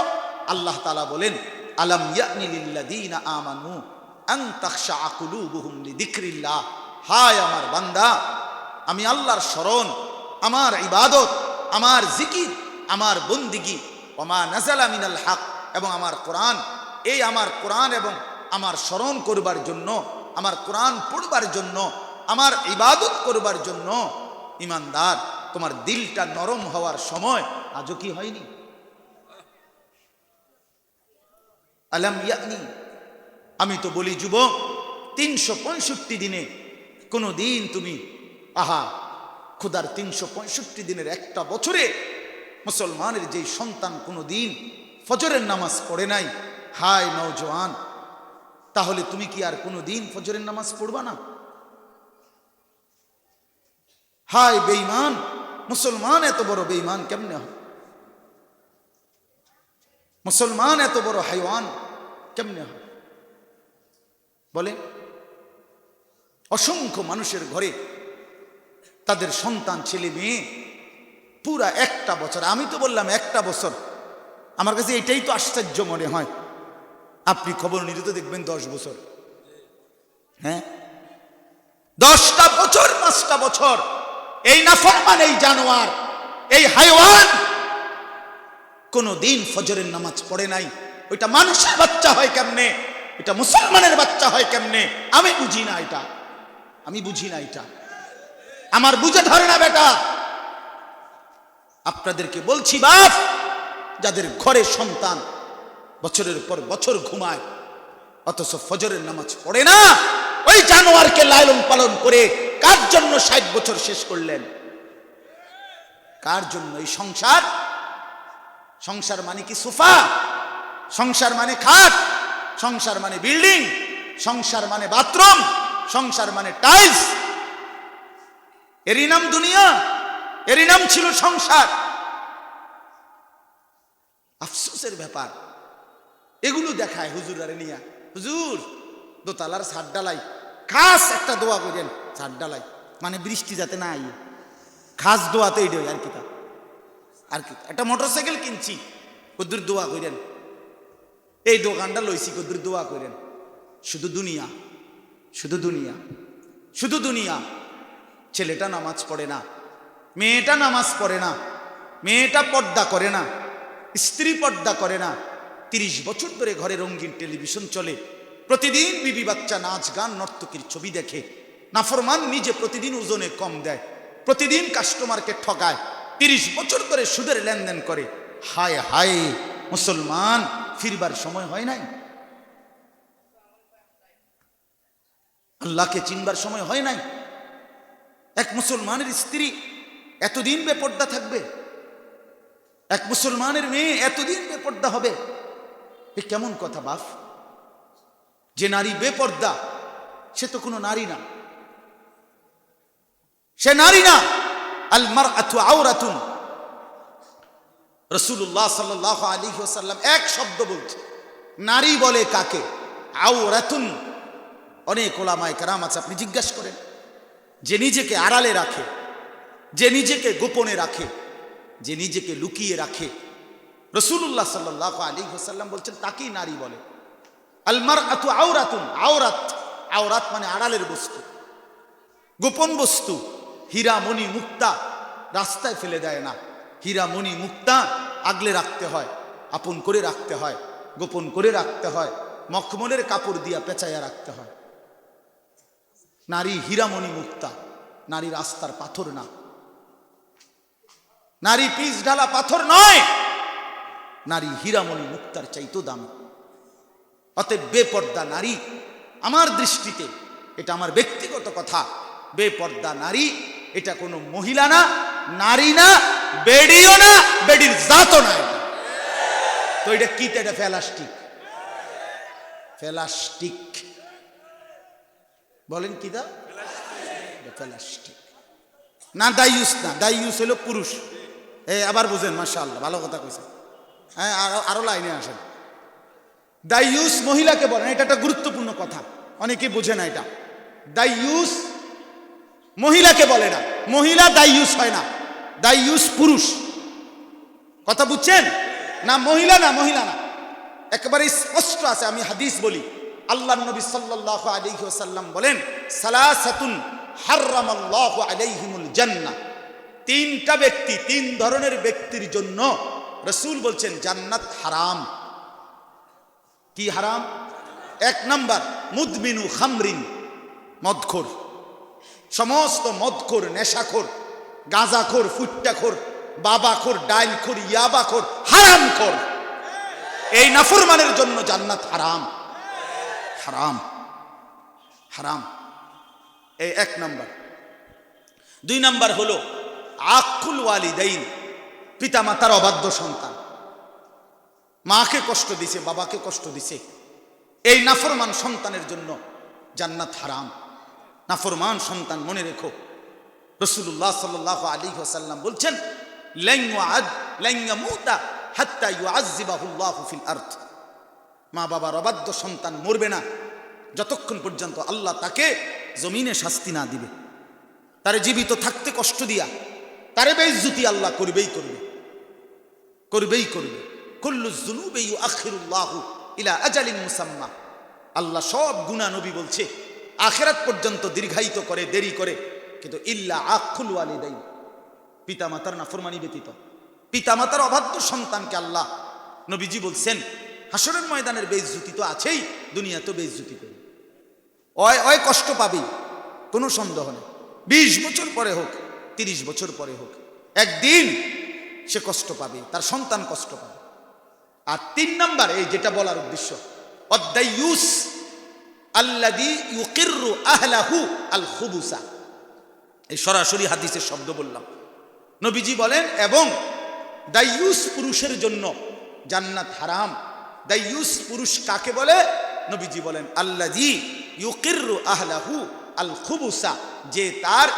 আল্লাহ তাআলা বলেন আলাম ইয়ানি লিল্লাযীনা আমানু আন তাখশা কুলুবুহুম লিযিকরিল্লাহ। হায় আমার বান্দা, আমি আল্লাহর শরণ, আমার ইবাদত, আমার জিকির, আমার বন্দিগি, ওমা নাযালা মিনাল হক, এবং আমার কোরআন, এই আমার কোরআন এবং আমার স্মরণ করবার জন্য, আমার কোরআন পড়বার জন্য, আমার ইবাদত করবার জন্য ইমানদার তোমার দিলটা নরম হওয়ার সময় আজও কি হয়নি? আলাম ইয়ানি, আমি তো বলি যুবক, 365 দিনে কোনো দিন তুমি খোদার 365 দিনের একটা বছরে মুসলমানের যেই সন্তান কোনো দিন ফজরের নামাজ পড়ে নাই, হায় নওজোয়ান, তাহলে তুমি কি আর কোনো দিন ফজরের নামাজ পড়বা না? হায় বেঈমান, মুসলমান এত বড় বেঈমান কেমনে হয়? মুসলমান এত বড় হাইওয়ান কেমনে হয় বলে? অসংখ্য মানুষের ঘরে তাদের সন্তান ছেলে মেয়ে পুরা একটা বছর, আমি তো বললাম একটা বছর, আমার কাছে এটাই তো আশ্চর্য মনে হয়। আপনি খবর নিলে তো দেখবেন 10 বছর, হ্যাঁ 10টা বছর 5টা বছর এই নাফরমান, এই জানোয়ার, এই হাইওয়ান কোন দিন ফজরের নামাজ পড়ে নাই। ওইটা মানুষের বাচ্চা হয় কেমনে? এটা মুসলমানের বাচ্চা হয় কেমনে? আমি বুঝি না এটা, আমি বুঝি না এটা, আমার বুঝে ধরে না বেটা। আপনাদেরকে বলছি বাপ, যাদের ঘরে সন্তান বছরের পর বছর ঘুমায় অথচ ফজরের নামাজ পড়ে না, ওই জানোয়ারকে লালন পালন করে কার জন্য 60 বছর শেষ করলেন? কার জন্য? এই সংসার, সংসার মানে কি সোফা? সংসার মানে খাট? সংসার মানে বিল্ডিং? সংসার মানে বাথরুম? সংসার মানে টাইলস? এরই নাম দুনিয়া, এরই নাম ছিল সংসার। আফসোসের ব্যাপার, এগুলো দেখায় হুজুরারে নিয়া, হুজুর দোতলার ছাদ ডালাই, খাস একটা দোয়া করেন, ছাদ ডালাই মানে বৃষ্টি যাতে না আই, খাস দোয়াতে এইটাই আর কি, তা আর কি। একটা মোটরসাইকেল কিনছি, কদ্দুর দোয়া করেন। এই দোকানটা লইছি, কদ্দুর দোয়া করেন। শুধু দুনিয়া, শুধু দুনিয়া, শুধু দুনিয়া। ছেলেটা নামাজ পড়ে না, মেয়েটা নামাজ পড়ে না, মেয়েটা পর্দা করে না, স্ত্রী পর্দা করে না, 30 বছর ধরে ঘরে রঙিন টেলিভিশন চলে, প্রতিদিন বিবি বাচ্চা নাচ গান নর্তকীর ছবি দেখে, নাফরমান নিজে প্রতিদিন ওজনে কম দেয়, প্রতিদিন কাস্টমারকে ঠকায়, 30 বছর ধরে সুদের লেনদেন করে। হায় হায় মুসলমান, ফিরবার সময় হয় নাই? আল্লাহকে চিনবার সময় হয় নাই? এক মুসলমানের স্ত্রী এতদিন বেপর্দা থাকবে? এক মুসলমানের মেয়ে এতদিন বেপর্দা হবে? এ কেমন কথা বাপ? যে নারী বেপর্দা সে তো কোনো নারী না, সে নারী না। আল মারআতু আওরাতুন। রাসূলুল্লাহ সাল্লাল্লাহু আলাইহি ওয়াসাল্লাম এক শব্দ বলছে, নারী বলে কাকে? আওরাতুন। অনেক ওলামায়ে কেরাম আছে, আপনি জিজ্ঞাসা করেন, যে নিজেকে আড়ালে রাখে, যে নিজেকে গোপনে রাখে, যে নিজেকে লুকিয়ে রাখে, রাসূলুল্লাহ সাল্লাল্লাহু আলাইহি ওয়াসাল্লাম বলছেন তাকেই নারী বলে। আল মারআতু আওরাতুন। আওরাত, আওরাত মানে আড়ালের বস্তু, গোপন বস্তু। হীরা মণি মুক্তা রাস্তায় ফেলে দেয় না, হীরা মণি মুক্তা আগলে রাখতে হয়, আপন করে রাখতে হয়, গোপন করে রাখতে হয়, মখমলের কাপড় দিয়া পেঁচাইয়া রাখতে হয়। নারী হীরামণি মুক্তা, নারী রাস্তার পাথর না, নারী পিচ ঢালা পাথর নয়, নারী হীরামণি মুক্তার চাইতো দামি। অতএব বেপর্দা নারী আমার দৃষ্টিতে, এটা আমার ব্যক্তিগত কথা, বেপর্দা নারী এটা কোনো মহিলা না, নারী না, বেডিও না, বেডির জাতও না। তো এটা কি? এটা প্লাস্টিক। প্লাস্টিক বলেন কি? দা প্লাস্টিক না, দাইয়ুস না। দাইয়ুস হলো পুরুষ। আবার বুঝেন, মাশাআল্লাহ, ভালো কথা কইছেন। হ্যাঁ, আরো লাইনে আসেন। দাইয়ুস মহিলাকে বলেন, এটা একটা গুরুত্বপূর্ণ কথা, অনেকে বোঝে না এটা। দাইয়ুস মহিলাকে বলে না, মহিলা দাইয়ুস হয় না, দাইয়ুস পুরুষ। কথা বুঝছেন না? মহিলা না, মহিলা না, একেবারে স্পষ্ট আছে। আমি হাদিস বলি, আল্লাহর নবী সাল্লাল্লাহু আলাইহি ওয়াসাল্লাম বলেন, সালাসাতুন হারামাল্লাহু আলাইহিমুল জান্নাহ। তিনটা ব্যক্তি, তিন ধরনের ব্যক্তির জন্য রাসূল বলছেন জান্নাত হারাম। কি হারাম? এক নাম্বার, মুদমিনু খামরিন, মদখোর। সমস্ত মদখোর, নেশাখোর, গাঁজাখোর, ফুট্টাখোর, বাবাখোর, ডাইলখোর, ইয়াবাখোর, হারামখোর, এই নাফরমানের জন্য জান্নাত হারাম। হারাম, হারাম। এই এক নাম্বার। দুই নাম্বার হলো আকুল ওয়ালিদাইন, পিতা মাতার অবাধ্য সন্তান, মাকে কষ্ট দিছে, বাবাকে কষ্ট দিছে, এই নাফরমান সন্তানের জন্য জান্নাত হারাম। নাফরমান সন্তান, মনে রেখো, রাসূলুল্লাহ সাল্লাল্লাহু আলাইহি ওয়াসাল্লাম বলছেন, লান ইয়ামুতা হাত্তা ইউআযযিবাহুল্লাহু ফিল আরদ। মা বাবার অবাধ্য সন্তান মরবে না যতক্ষণ পর্যন্ত আল্লাহ তাকে জমিনে শাস্তি না দিবে। তারে জীবিত থাকতে কষ্ট দিয়া তারে বেইজ্জতি আল্লাহ করবেই করবে, করবেই করবে। কুল্লু যুনুবি ইউআখিরুল্লাহু ইলা আজালিন মুসাম্মা। আল্লাহ সব গুনাহ, নবী বলছে, আখিরাত পর্যন্ত দীর্ঘায়িত করে, দেরি করে, কিন্তু ইল্লা আকুল ওয়ালিদাইন, পিতামাতার নাফরমানি ব্যতীত। পিতামাতার অবাধ্য সন্তানকে আল্লাহ, নবীজি বলছেন, হাসরের ময়দানের বেইজ্জতি তো আছেই, দুনিয়াতেও বেইজ্জতি করবে। ওই কষ্ট পাবেই, কোনো সন্দেহ নেই। 20 বছর পরে হোক, 30 বছর পরে হোক, একদিন সে কষ্ট পাবে, তার সন্তান কষ্ট পাবে। আর 3 নাম্বার, এই যেটা বলার উদ্দেশ্য, অদ্দাইয়ুস আল্লাযী ইউকিররু আহলাহু আল খুবুসা। এই সরাসরি হাদিসের শব্দ বললাম। নবীজি বলেন, এবং দাইয়ুস পুরুষের জন্য জান্নাত হারাম। দাইয়ুস পুরুষ কাকে বলে? নবীজি বলেন, আল্লাযী ইউকিররু আহলাহু আল খুবুসা, যে তার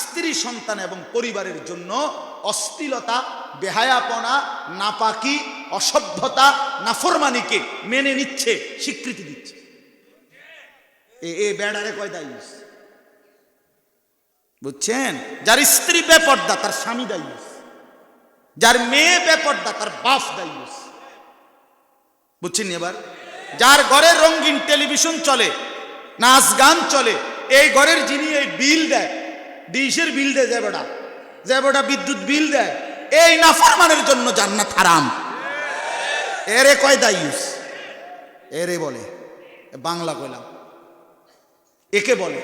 স্ত্রী, সন্তান এবং পরিবারের জন্য অশ্লীলতা, বেহায়াপনা, নাপাকি, অসভ্যতা, নাফরমানিকে মেনে নিচ্ছে, স্বীকৃতি দিচ্ছে। এ বেড়ারে কয় দাইয়ুস। বুঝছেন? যার স্ত্রী বেপর্দা তার স্বামী দাইয়ুস, যার মেয়ে বেপর্দা তার বাপ দাইয়ুস। বুঝছেন? এবার যার ঘরে রঙিন টেলিভিশন চলে, নাচ গান চলে, এই ঘরের যিনি এই বিল দেয়, ডিশের বিল দেয়, যে বেটা বিদ্যুৎ বিল দেয়, এই নাফরমানের জন্য জান্নাত হারাম। এরে কয় দায়ুস, এরে বলে, বাংলা কইলাম, একে বলে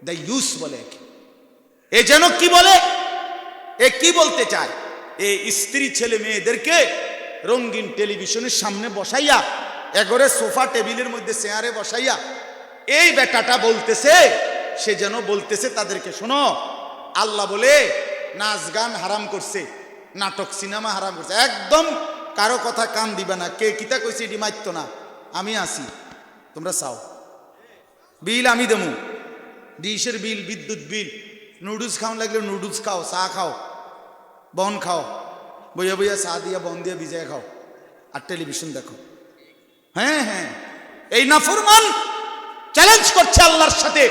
দায়ুস বলে। একে এ যেন কি বলে, এ কি বলতে চায়? এই স্ত্রী ছেলে মেয়েদেরকে রঙিন টেলিভিশনের সামনে বসাইয়া, এগরে সোফা টেবিলের মধ্যে চেয়ারে বসাইয়া এই বেটাটা বলতেছে, সে যেন বলতেছে তাদেরকে, শোনো, আল্লাহ বলে নাচ গান হারাম করছে, নাটক সিনেমা হারাম করছে। একদম কারো কথা কান দিবে না। কে কিতা কইছে এটি মাইতো না, আমি আসি, তোমরা চাও বিল আমি দেবো, ডিশের বিল, বিদ্যুৎ বিল, নুডলস খাও লাগলে নুডলস খাও, চা খাও, বন খাও, বইয়া বইয়া চা দিয়া বন দিয়া ভিজায় খাও, আর টেলিভিশন দেখো। হ্যাঁ হ্যাঁ, এই নাফরমান চ্যালেঞ্জ করছে আল্লাহর সাথে,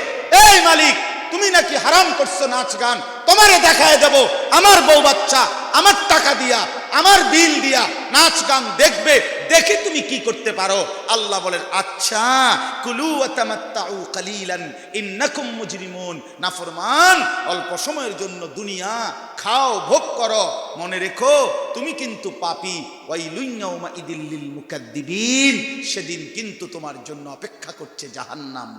এই মালিক তুমি নাকি হারাম করছো নাচ গান, তোমারে দেখায় দেব আমার বউ বাচ্চা আমার টাকা দিয়া আমার বিল দিয়া নাচ গান দেখবে, দেখে তুমি কি করতে পারো। আল্লাহ বলেন, আচ্ছা, কুলু ওয়া তামাত্তাউ কালিলান ইন্নাকুম মুজরিমুন। নাফরমান, অল্প সময়ের জন্য দুনিয়া খাও, ভোগ করো, মনে রেখো তুমি কিন্তু পাপী। ওয়াইলুন ইয়াউমাইদিল লিল মুকাদ্দিবিন, সেদিন কিন্তু তোমার জন্য অপেক্ষা করছে জাহান্নাম।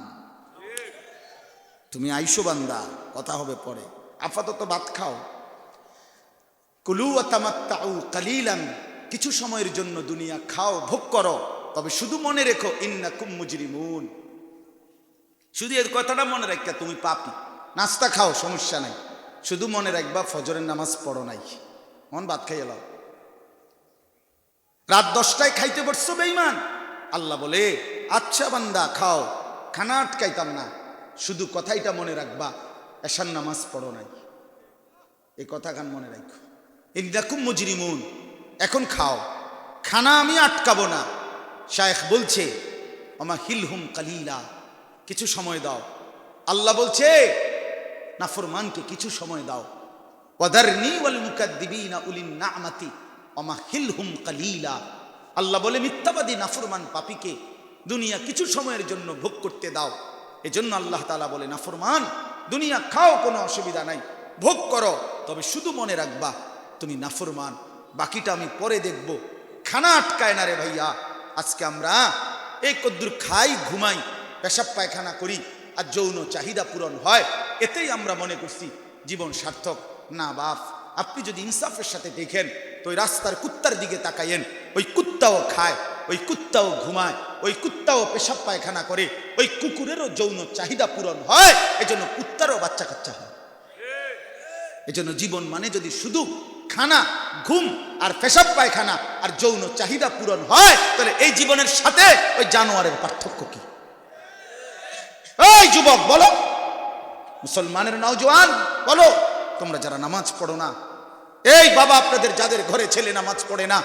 তুমি আইসো বান্দা, কথা হবে পরে, আপাতত ভাত খাও। কুলু ওয়া তামাত্তাউ কালিলান, কিছু সময়ের জন্য দুনিয়া খাও, ভোগ করো, তবে শুধু মনে রেখো ইন্নাকুম মুজরিমুন। শুধু এর কথাটা মনে রাখা, তুমি পাপী। নাস্তা খাও, সমস্যা নাই, শুধু মনে রাখবা ফজরের নামাজ পড়ো নাই, মন ভাত খাই এলাও। রাত 10টায় খাইতে বসছো বেঈমান, আল্লাহ বলে, আচ্ছা বান্দা খাও, খানা আটকাইতাম না, শুধু কথাইটা মনে রাখবা এশার নামাজ পড়ো নাই। এই কথা কান মনে রাখো, ইন্নাকুম মুজরিমুন। এখন খাও, খানা আমি আটকাবো না। শায়েখ বলছে, ওমা হিলহুম কালিলা, কিছু সময় দাও। আল্লাহ বলছে নাফরমানকে কিছু সময় দাও। ওয়াদারনি ওয়াল মুকাদ্দিবিনা উলিন না'মাতি ওমা হিলহুম কালিলা। আল্লাহ বলে মিথ্যাবাদী নাফরমান পাপীকে দুনিয়া কিছু সময়ের জন্য ভোগ করতে দাও। এজন্য আল্লাহ তাআলা বলে, নাফরমান দুনিয়া খাও, কোনো অসুবিধা নাই, ভোগ করো, তবে শুধু মনে রাখবা তুমি নাফরমান, বাকিটা আমি পরে দেখব। খানা আটকায় না রে ভাইয়া। আজকে আমরা এই কদ্দুর খাই, ঘুমাই, পেশাব পায়খানা করি, আর যৌন চাহিদা পূরণ হয়, এতেই আমরা মনে করছি জীবন সার্থক। না বাপ, আপনি যদি ইনসাফের সাথে দেখেন তো ওই রাস্তার কুত্তার দিকে তাকাইয়েন, ওই কুত্তাও খায়, ওই কুত্তাও ঘুমায়, ওই কুত্তাও পেশাব পায়খানা করে, ওই কুকুরেরও যৌন চাহিদা পূরণ হয়, এজন্য কুত্তারও বাচ্চা কাচ্চা হয়। এজন্য জীবন মানে যদি শুধু খানা, ঘুম আর পেশাব পায়খানা আর যৌন চাহিদা পূরণ হয়, তাহলে এই জীবনের সাথে ওই জানোয়ারের পার্থক্য কি? এই যুবক বলো, মুসলমানের নওজোয়ান বলো, তোমরা যারা নামাজ পড়ো না, এই বাবা আপনাদের যাদের ঘরে ছেলে নামাজ পড়ে না,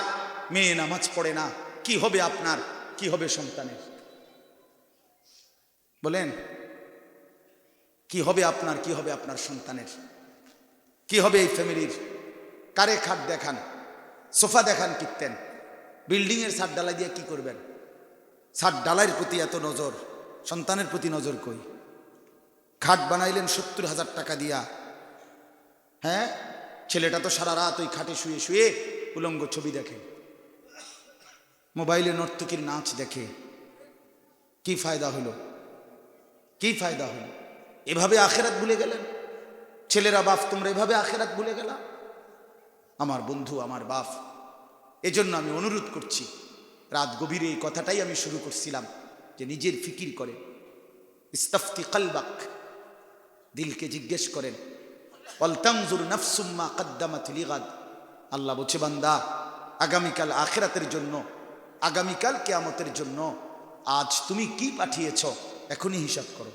মেয়ে নামাজ পড়ে না, কি হবে আপনার, কি হবে সন্তানের? বলেন, কি হবে আপনার, কি হবে আপনার সন্তানের, কি হবে এই ফ্যামিলির? কারে খাট দেখান, সোফা দেখান কিনতেন, বিল্ডিং এর ছাদ ডালাই দিয়ে কি করবেন? ছাদ ডালাইয়ের প্রতি এত নজর, সন্তানের প্রতি নজর কই? খাট বানাইলেন 70,000 টাকা দিয়া, হ্যাঁ, ছেলেটা তো সারা রাত ওই খাটে শুয়ে শুয়ে উলঙ্গ ছবি দেখে, মোবাইলে নর্তকীর নাচ দেখে, কি ফায়দা হলো? কি ফায়দা হলো? এভাবে আখেরাত ভুলে গেলেন। ছেলেরা, বাপ তোমরা এভাবে আখেরাত ভুলে গেলা। আমার বন্ধু, আমার বাপ, এজন্য আমি অনুরোধ করছি, রাত গভীরে এই কথাটাই আমি শুরু করছিলাম, যে নিজের ফিকির করেন, ইস্তাফতি কলবাক, দিলকে জিজ্ঞেস করেন, ওয়ালতানজুর নাফসুম মা কদ্দামাত লিগাদ। আল্লাহ বলছে, বান্দা আগামীকাল আখিরাতের জন্য, আগামীকাল কিয়ামতের জন্য আজ তুমি কি পাঠিয়েছ এখনই হিসাব করো।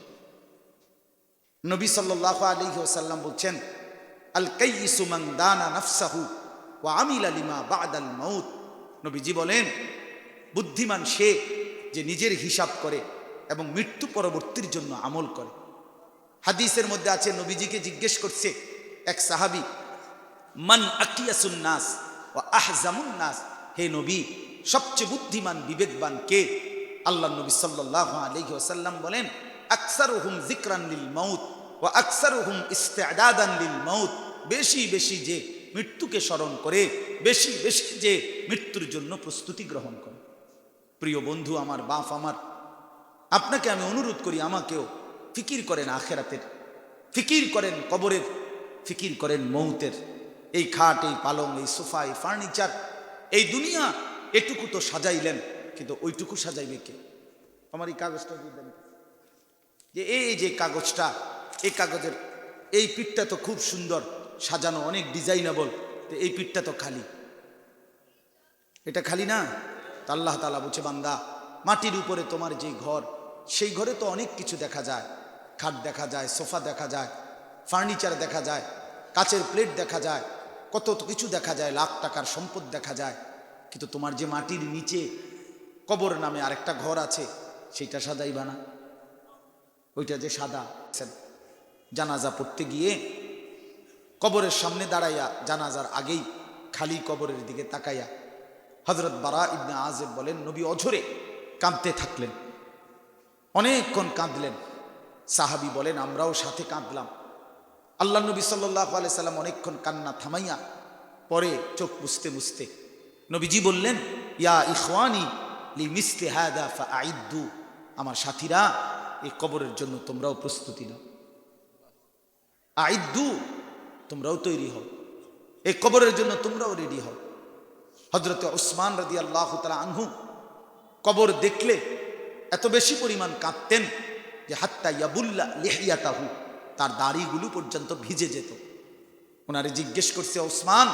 নবী সাল্লাল্লাহু আলাইহি ওয়াসাল্লাম বলছেন, আল কাইয়িসু মান দানা নাফসাহু ওয়া আমিলা লিমা বা'দাল মাউত। নবীজি বলেন, বুদ্ধিমান সে যে নিজের হিসাব করে এবং মৃত্যু পরবর্তীর জন্য আমল করে। হাদিসের মধ্যে আছে, নবীজিকে জিজ্ঞেস করছে এক সাহাবী, মান আকিয়াসুন নাস ওয়া আহজামুন নাস, হে নবী সবচেয়ে বুদ্ধিমান বিবেকবান কে? আল্লাহ নবী সাল্লাল্লাহু আলাইহি ওয়াসাল্লাম বলেন, আকসারুহুম যিকরান লিল মাউত ওয়া আকসারুহুম ইস্তি'দাদান লিল মাউত, বেশি বেশি যে মৃত্যুকে স্মরণ করে, বেশি বেশি যে মৃত্যুর জন্য প্রস্তুতি গ্রহণ করে। প্রিয় বন্ধু আমার, বাপ আমার, আপনাকে আমি অনুরোধ করি, আমাকেও ফিকির করেন আখেরাতের, ফিকির করেন কবরের, ফিকির করেন মৌতের। এই খাট, এই পালং, এই সোফা, এই ফার্নিচার, এই দুনিয়া এটুকু তো সাজাইলেন, কিন্তু ওইটুকু সাজাইবে কে? আমার এই কাগজটা দিলেন যে এই যে কাগজটা, এই কাগজের এই পিঠটা তো খুব সুন্দর সাজানো, অনেক ডিজাইনেবল, তো এই পিঠটা তো খালি, এটা খালি না? তা আল্লাহ তাআলা বলছে, বান্দা, মাটির উপরে তোমার যে ঘর, সেই ঘরে তো অনেক কিছু দেখা যায়, খাট দেখা যায়, সোফা দেখা যায়, ফার্নিচার দেখা যায়, কাচের প্লেট দেখা যায়, কত কিছু দেখা যায়, লাখ টাকার সম্পদ দেখা যায়, কিন্তু তোমার যে মাটির নিচে কবর নামে আরেকটা ঘর আছে, সেইটা সাজাইবা না? ওইটা যে সাদা, জানাজা পড়তে গিয়ে কবরের সামনে দাঁড়াইয়া, জানাজার আগেই খালি কবরের দিকে তাকাইয়া হযরত বারা ইবনে আযিব বলেন, নবী অঝরে কাঁদতে থাকলেন, অনেকক্ষণ কাঁদলেন। সাহাবী বলেন, আমরাও সাথে কাঁদলাম। আল্লাহ নবী সাল্লাল্লাহু আলাইহি সাল্লাম অনেকক্ষণ কান্না থামাইয়া পরে চোখ মুছতে মুছতে নবীজি বললেন, ইয়া ইখওয়ানি লিমিসলি হাদা ফাআইদ্দু, আমার সাথীরা, এই কবরের জন্য তোমরাও প্রস্তুতি নাও, আইদ্দু, তোমরাও তৈরি হও, এই কবরের জন্য তোমরাও রেডি হও। হযরত উসমান রাদিয়াল্লাহু তাআলা আনহু কবর দেখলে এত বেশি পরিমাণ কাঁদতেন যে হাত্তা ইয়াবুল্লা লিহিয়াতাহু, তার দাড়িগুলো পর্যন্ত ভিজে যেত। ওনারে জিজ্ঞেস করছে, উসমান,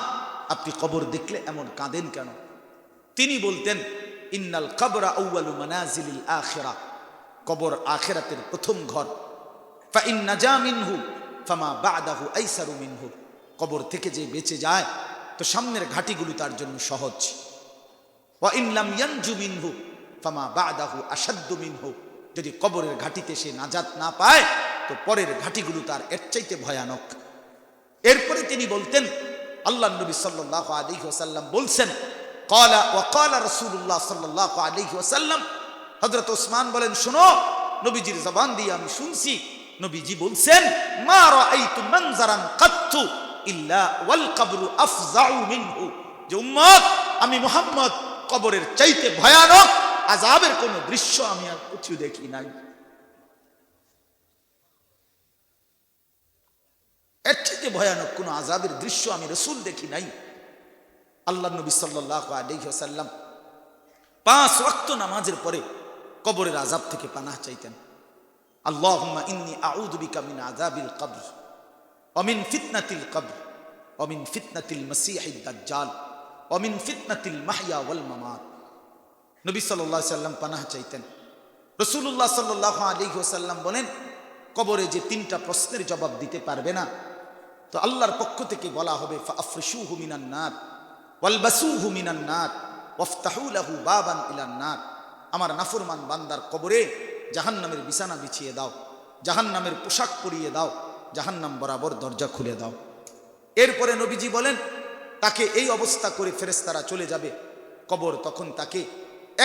আপনি কবর দেখলে এমন কাঁদেন কেন? তিনি বলতেন, ইন্নাল কবরা আউয়ালু মানাজিলিল আখিরাহ, কবর আখিরাতের প্রথম ঘর। ফা ইন নাজা মিনহু ফামা বা'দাহু আইসারু মিনহু, কবর থেকে যে বেঁচে যায় তো সামনের ঘাটিগুলো তার জন্য সহজ। ওয়া ইন লাম ইয়ানজু মিনহু ফামা বা'দাহু আশাদ্দু মিনহু, যদি কবরের ঘাটিতে সে নাজাত না পায় তো পরের ঘাটিগুলো তার এর চাইতে ভয়ানক। এরপরে তিনি বলতেন, আল্লাহর নবী সাল্লাল্লাহু আলাইহি ওয়াসাল্লাম বলছেন, ক্বালা ওয়া ক্বালা রাসূলুল্লাহ সাল্লাল্লাহু আলাইহি ওয়াসাল্লাম, হযরত ওসমান বলেন, শোনো, নবীজির জবান দিয়ে আমি শুনছি, নবীজি বলছেন, মা রাআইতু মানজারান কাত্তু ইল্লা ওয়াল কবরু আফজাউ মিনহু, যে উম্মত, আমি মুহাম্মদ কবরের চাইতে ভয়ানক আযাবের কোন দৃশ্য আমি আর কিছু দেখি নাই। এর থেকে ভয়ানক কোন আযাবের দৃশ্য আমি রাসূল দেখি নাই। আল্লাহর নবী সাল্লাল্লাহু আলাইহি ওয়াসাল্লাম 5 ওয়াক্ত নামাজের পরে কবরের আযাব থেকে পানাহ চাইতেন। আল্লাহুম্মা ইন্নী আউযু বিকা মিন আযাবিল কবর ওয়া মিন ফিতনাতিল কবর ওয়া মিন ফিতনাতিল মাসীহিদ দাজ্জাল ওয়া মিন ফিতনাতিল মাহইয়া ওয়াল মামাত। নবী সাল্লাল্লাহু আলাইহি ওয়াসাল্লাম পানাহ চাইতেন। রাসূলুল্লাহ সাল্লাল্লাহু আলাইহি ওয়াসাল্লাম বলেন, কবরে যে 3টা প্রশ্নের জবাব দিতে পারবে না, তো আল্লাহর পক্ষ থেকে বলা হবে, ফাআফরিশুহু মিনান নার ওয়ালবাসুহু মিনান নার ওয়াফতাহু লাহু বাবান ইলান নার, আমার নাফরমান বান্দার কবরে জাহান্নামের বিছানা বিছিয়ে দাও, জাহান্নামের পোশাক পরিয়ে দাও, জাহান্নাম বরাবর দরজা খুলে দাও। এরপরে নবীজি বলেন, তাকে এই অবস্থা করে ফেরেশতারা চলে যাবে। কবর তখন তাকে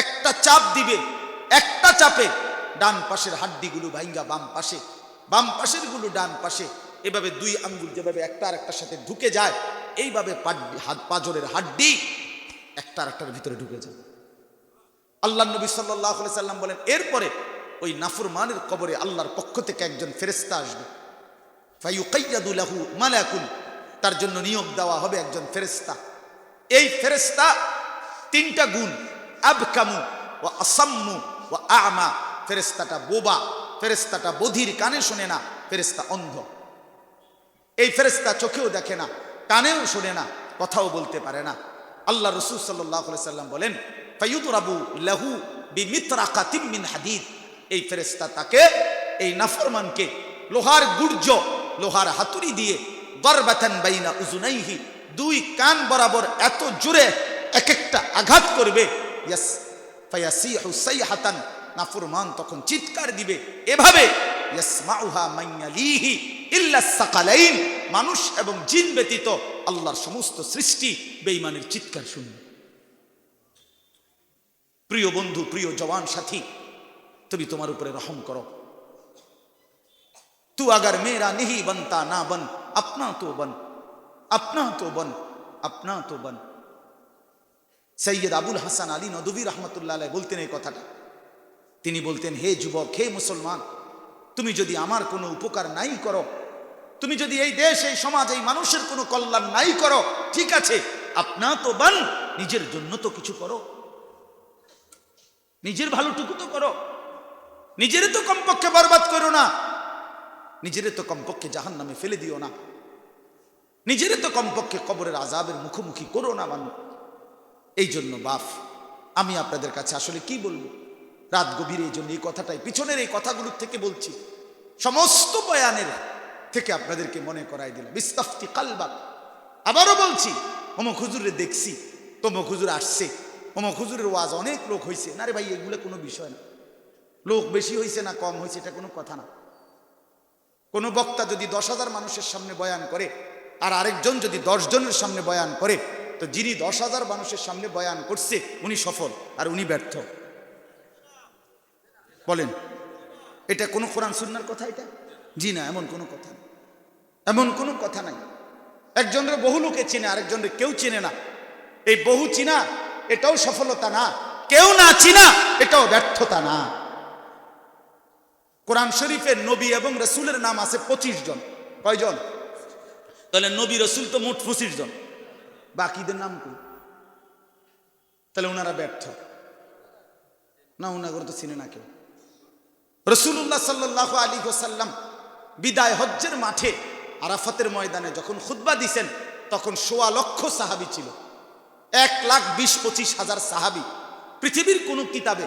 একটা চাপ দিবে, একটা চাপে ডান পাশের হাড্ডিগুলো ভাঙ্গা বাম পাশে, বাম পাশের গুলো ডান পাশে, এভাবে 2 আঙ্গুল যেভাবে একটা আর একটার সাথে ঢুকে যায়, এইভাবে পাজরের হাড্ডি একটা আর একটার ভিতরে ঢুকে যায়। আল্লাহ নবী সাল্লাল্লাহু আলাইহি সাল্লাম বলেন, এরপরে ওই নাফরমানের কবরে আল্লাহর পক্ষ থেকে একজন ফেরেশতা আসবে, ফায়ুকাইয়াদু লাহু মালাকুন, তার জন্য নিয়োগ দেওয়া হবে একজন ফেরেশতা। এই ফেরেশতা 3টা গুণ, আবকামু ওয়া আসাম্মু ওয়া আ'মা, ফেরেশতাটা বোবা, ফেরেশতাটা বধির, কানে শোনে না, ফেরেশতা অন্ধ। এই ফেরেশতা চোখেও দেখে না, কানেও শোনে না, কথাও বলতে পারে না। আল্লাহ রাসূল সাল্লাল্লাহু আলাইহি সাল্লাম বলেন, ফায়ুদরাবু লাহু বিমিতরাকাতিন মিন হাদিদ, এই ফেরেশতা তাকে, এই নাফরমানকে লোহার গুর্জ, লোহার হাতুড়ি দিয়ে দরবাতান বাইনা উযুনাইহি, 2 কান বরাবর এত জোরে এক একটা আঘাত করবে, ইয়াস ফায়াসিহু সাইহাতান, নাফরমান তখন চিৎকার দিবে এভাবে, ইয়াসমাউহা মাইয়ালিহি ইল্লা সাকালাইন, মানুষ এবং জিন ব্যতীত আল্লাহর সমস্ত সৃষ্টি বেঈমানের চিৎকার শুনবে। প্রিয় বন্ধু, প্রিয় জওয়ান সাথী, তুমি তোমার উপরে রহম করো। তু আগার মেরা नहीं बनता ना बन अपना तो बन, अपना तो बन, अपना तो बन। সৈয়দ আবুল হাসান আলী নদভী রহমতুল্লাহ আলাইহি বলতেন এই কথাটা। তিনি বলতেন, হে যুবক, হে মুসলমান, তুমি যদি আমার কোনো উপকার নাই করো, তুমি যদি এই দেশ, এই সমাজ, এই মানুষের কোনো কল্যাণ নাই করো, ঠিক আছে, আপনা তো বান, নিজের জন্য তো কিছু করো, নিজের ভালোটুকু তো করো, নিজের তো কমপক্ষে বরবাদ করো না, নিজের তো কমপক্ষে জাহান্নামে ফেলে দিও না, নিজের তো কমপক্ষে কবরের আযাবের মুখোমুখি করো না মানুষ। এই জন্য বাপ, আমি আপনাদের কাছে আসলে কি বলবো, রাত গভীরে এই জন্য এই কথাটাই, পিছনের এই কথাগুলোর থেকে বলছি, সমস্ত বয়ানের থেকে আপনাদেরকে মনে করাই দিলাম, ইস্তাফতি কালবাক। আবারও বলছি, অমুক হুজুরে দেখছি, তমুক হুজুর আসছে, অমুক হুজুরের ওয়াজ অনেক লোক হয়েছে, না রে ভাই, এগুলো কোনো বিষয় না। লোক বেশি হয়েছে না কম হয়েছে এটা কোনো কথা না। কোনো বক্তা যদি 10,000 মানুষের সামনে বয়ান করে, আর আরেকজন যদি 10 জনের সামনে বয়ান করে, তো যিনি 10,000 মানুষের সামনে বয়ান করছে উনি সফল আর উনি ব্যর্থ। বলেন, এটা কোনো কোরআন সুন্নাহর কথা? এটা জি না, এমন কোনো কথা না, এমন কোনো কথা নাই। একজনের বহু লোকে চেনে, আরেকজনের কেউ চেনে না। এই বহু চিনা এটাও সফলতা না, কেউ না চিনা এটাও ব্যর্থতা না। কোরআন শরীফে নবী এবং রসুলের নাম আছে 25 জন। কয়জন? তাহলে নবী রসুল তো মোট 25 জন, বাকিদের নাম কি? তাহলে ওনারা ব্যর্থ না, ওনাগর তো চিনে না কেউ। রাসূলুল্লাহ সাল্লাল্লাহু আলাইহি ওয়াসাল্লাম বিদায় হজ্জের মাঠে আরাফাতের ময়দানে যখন খুতবা দিছেন, তখন 1.25 লক্ষ সাহাবী ছিল, 1,20,25,000 সাহাবী। পৃথিবীর কোন কিতাবে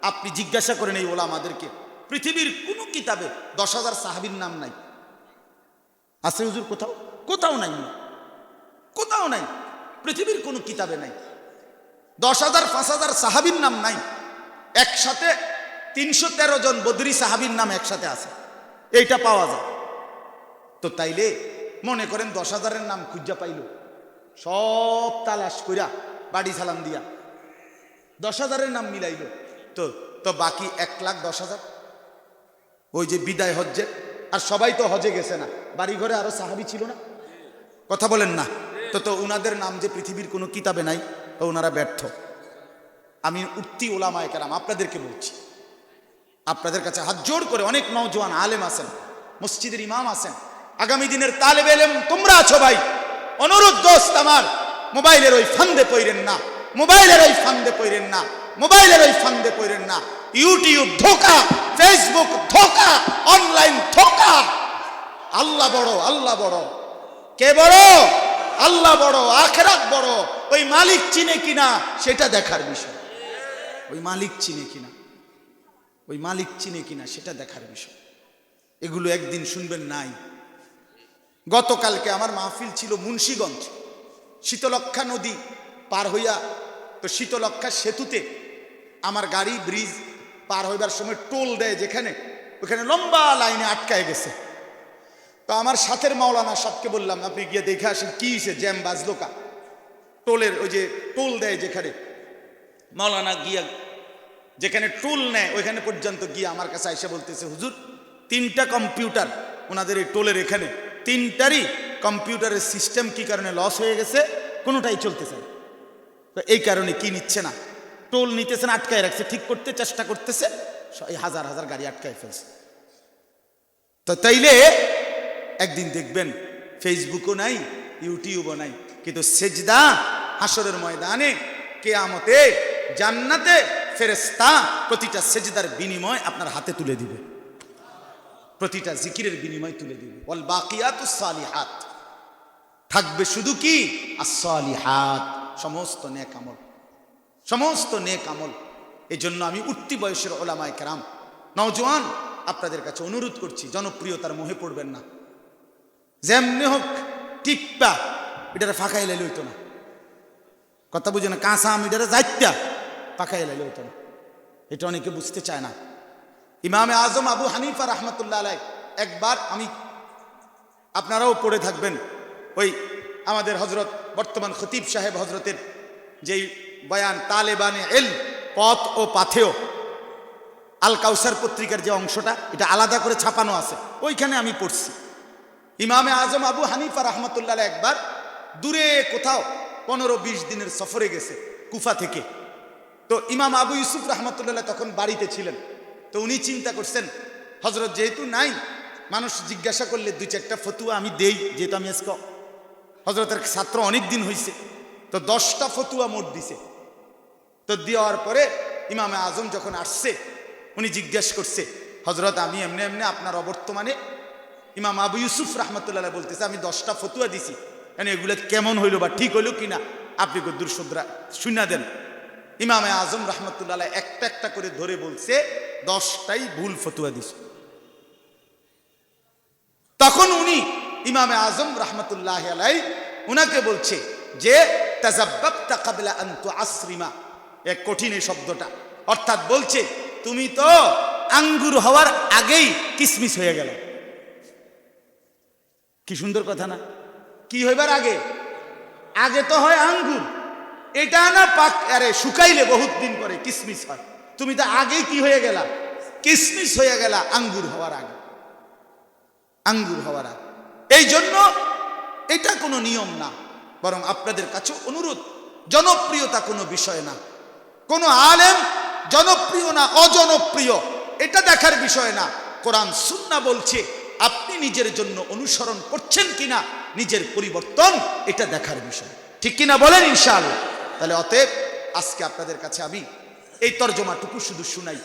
আপনি জিজ্ঞাসা করেন এই ওলামাদেরকে, পৃথিবীর কোন কিতাবে 10,000 সাহাবীর নাম নাই? আছে হুজুর? কোথাও কোথাও নাই, কোথাও নাই, পৃথিবীর কোন কিতাবে নাই। 10,000 5,000 সাহাবীর নাম নাই। একসাথে 313 জন বদরি সাহাবীর নাম একসাথে আছে, এইটা পাওয়া যায়। তো তাইলে মনে করেন 10,000-এর নাম খুঁজা পাইল, সব তালাশ কইরা বাড়ি সালাম দিয়া 10,000-এর নাম মিলাইল, তো বাকি 1,10,000 ওই যে বিদায় হজ্জে। আর সবাই তো হজে গেছে না, বাড়ি ঘরে আরো সাহাবী ছিল না, কথা বলেন না? তো উনাদের নাম যে পৃথিবীর কোনো কিতাবে নাই, তো ওনারা ব্যর্থ। আমি উঠতি ওলামায়ে কেরাম আপনাদেরকে বলছি, আপনাদের কাছে হাত জোড় করে, অনেক নওজোয়ান আলেম আছেন, মসজিদের ইমাম আছেন, আগামী দিনের তালেবে ইলম তোমরা আছো ভাই, অনুরোধ দোস্ত আমার, মোবাইলের ওই ফান্দে পড়েন না, মোবাইলের ওই ফান্দে পড়েন না, মোবাইলের ওই ফান্দে পড়েন না। ইউটিউব ধোঁকা, ফেসবুক ধোঁকা, অনলাইন ধোঁকা। আল্লাহ বড়, আল্লাহ বড়। কে বড়? আল্লাহ বড়, আখিরাত বড়। ওই মালিক চিনে কিনা সেটা দেখার বিষয়, ওই মালিক চিনে কিনা, ওই মালিক চিনে কিনা সেটা দেখার বিষয়। এগুলো একদিন শুনবেন নাই। গতকালকে আমার মাহফিল ছিল মুন্সিগঞ্জ, শীতলক্ষা নদী পার হইয়া, তো শীতলক্ষা সেতুতে আমার গাড়ি ব্রিজ পার হইবার সময় টোল দেয় যেখানে, ওখানে লম্বা লাইনে আটকায় গেছে। তো আমার সাথের মাওলানা সাহেবকে বললাম, আপনি গিয়ে দেখে আসেন কি হয়েছে, জ্যাম বাজলো কা? টোলের ওই যে টোল দেয় যেখানে, মাওলানা গিয়া যেখানে টোল নেয় ওইখানে পর্যন্ত গিয়ে আমার কাছে এসে বলতেছে, হুজুর 3টা কম্পিউটার ওনাদের এই টোলের এখানে, 3টারই কম্পিউটারের সিস্টেম কি কারণে লস হয়ে গেছে, কোনোটাই চলতেছে না। তো এই কারণে কি নিচ্ছে না, টোল নিতেছে না, আটকায় রাখছে, ঠিক করতে চেষ্টা করতেছে, হাজার হাজার গাড়ি আটকায় ফেলছে। তো তাইলে একদিন দেখবেন ফেসবুকও নাই, ইউটিউবও নাই, কিন্তু সেজদা হাসরের ময়দানে, কিয়ামতে, জান্নাতে ফেরেশতা প্রতিটা সেজদার বিনিময় আপনার হাতে তুলে দিবে, প্রতিটা জিকিরের বিনিময় তুলে দিবে। ওয়াল বাকিয়াতুস সালিহাত, থাকবে শুধু কি? as-সালিহাত, সমস্ত নেক আমল, সমস্ত নেক আমল। এই জন্য আমি উঠতি বয়সের ওলামায়ে কেরাম, নওজোয়ান, আপনাদের কাছে অনুরোধ করছি, জনপ্রিয়তার মোহে পড়বেন না। যেমনি হোক টিপ্পা এটারে ফাঁকাই লাইলে হইতো না, কথা বুঝে না, কাঁচা আম এটারে যাইতা ফাঁকাই লাইলে হইতো না, এটা অনেকে বুঝতে চায় না। ইমামে আজম আবু হানিফা রাহমাতুল্লাহ আলাইহি একবার, আমি আপনারাও পড়ে থাকবেন, ওই আমাদের হজরত বর্তমান খতিব সাহেব হজরতের যেই বয়ান তালেবানে এল, পথ ও পাথেয়, আল কাউসার পত্রিকার যে অংশটা, এটা আলাদা করে ছাপানো আছে, ওইখানে আমি পড়ছি। ইমামে আজম আবু হানিফা রাহমাতুল্লাহ আলাইহি একবার দূরে কোথাও 15-20 দিনের সফরে গেছে কুফা থেকে। তো ইমাম আবু ইউসুফ রহমতুল্লাহ তখন বাড়িতে ছিলেন। তো উনি চিন্তা করছেন, হজরত যেহেতু নাই, মানুষ জিজ্ঞাসা করলে 2-4টা ফতুয়া আমি দেই, যেহেতু আমি আজকে হজরতের ছাত্র অনেক দিন হয়েছে। তো 10টা ফতুয়া মোট দিছে। তো দেওয়ার পরে ইমামে আজম যখন আসছে, উনি জিজ্ঞেস করছে, হজরত আমি এমনি এমনি আপনার অবর্তমানে, ইমাম আবু ইউসুফ রহমতুল্লাহ বলতেছে আমি 10টা ফতুয়া দিছি, মানে এগুলো কেমন হইল বা ঠিক হইল কিনা আপনি গদ্দুর শুদ্রা শুনা দেন। ইমামে আজম রহমতুল্লাহ একটা একটা করে ধরে বলছে 10টাই ভুল ফতুয়া দিছে। তখন উনি ইমামে আজম রহমতুল্লাহ আলাই উনাকে বলছে যে তাজাব্বাবতা ক্বাবলা আন তুআসরিমা, এক কঠিন এই শব্দটা, অর্থাৎ বলছে তুমি তো আঙ্গুর হওয়ার আগেই কিসমিস হয়ে গেল। কি সুন্দর কথা না? কি হইবার আগে? আগে তো হয় আঙ্গুর, এটা না পাক আরে শুকাইলে বহুত দিন পরে কিসমিস হয়। তুমি তো আগেই কি হয়ে গেলা? কিসমিস হয়ে গেলা আঙ্গুর হওয়ার আগে, আঙ্গুর হওয়ার আগে। এই জন্য এটা কোনো নিয়ম না, বরং আপনাদের কাছে অনুরোধ, জনপ্রিয়তা কোনো বিষয় না। কোনো আলেম জনপ্রিয় না অজনপ্রিয় এটা দেখার বিষয় না। কোরআন সুন্নাহ বলছে আপনি নিজের জন্য অনুসরণ করছেন কিনা, নিজের পরিবর্তন, এটা দেখার বিষয়, ঠিক কিনা বলেন ইনশাআল্লাহ। তাহলে অতএব আজকে আপনাদের কাছে আমি এই তর্জমাটুকু শুধু শুনাই,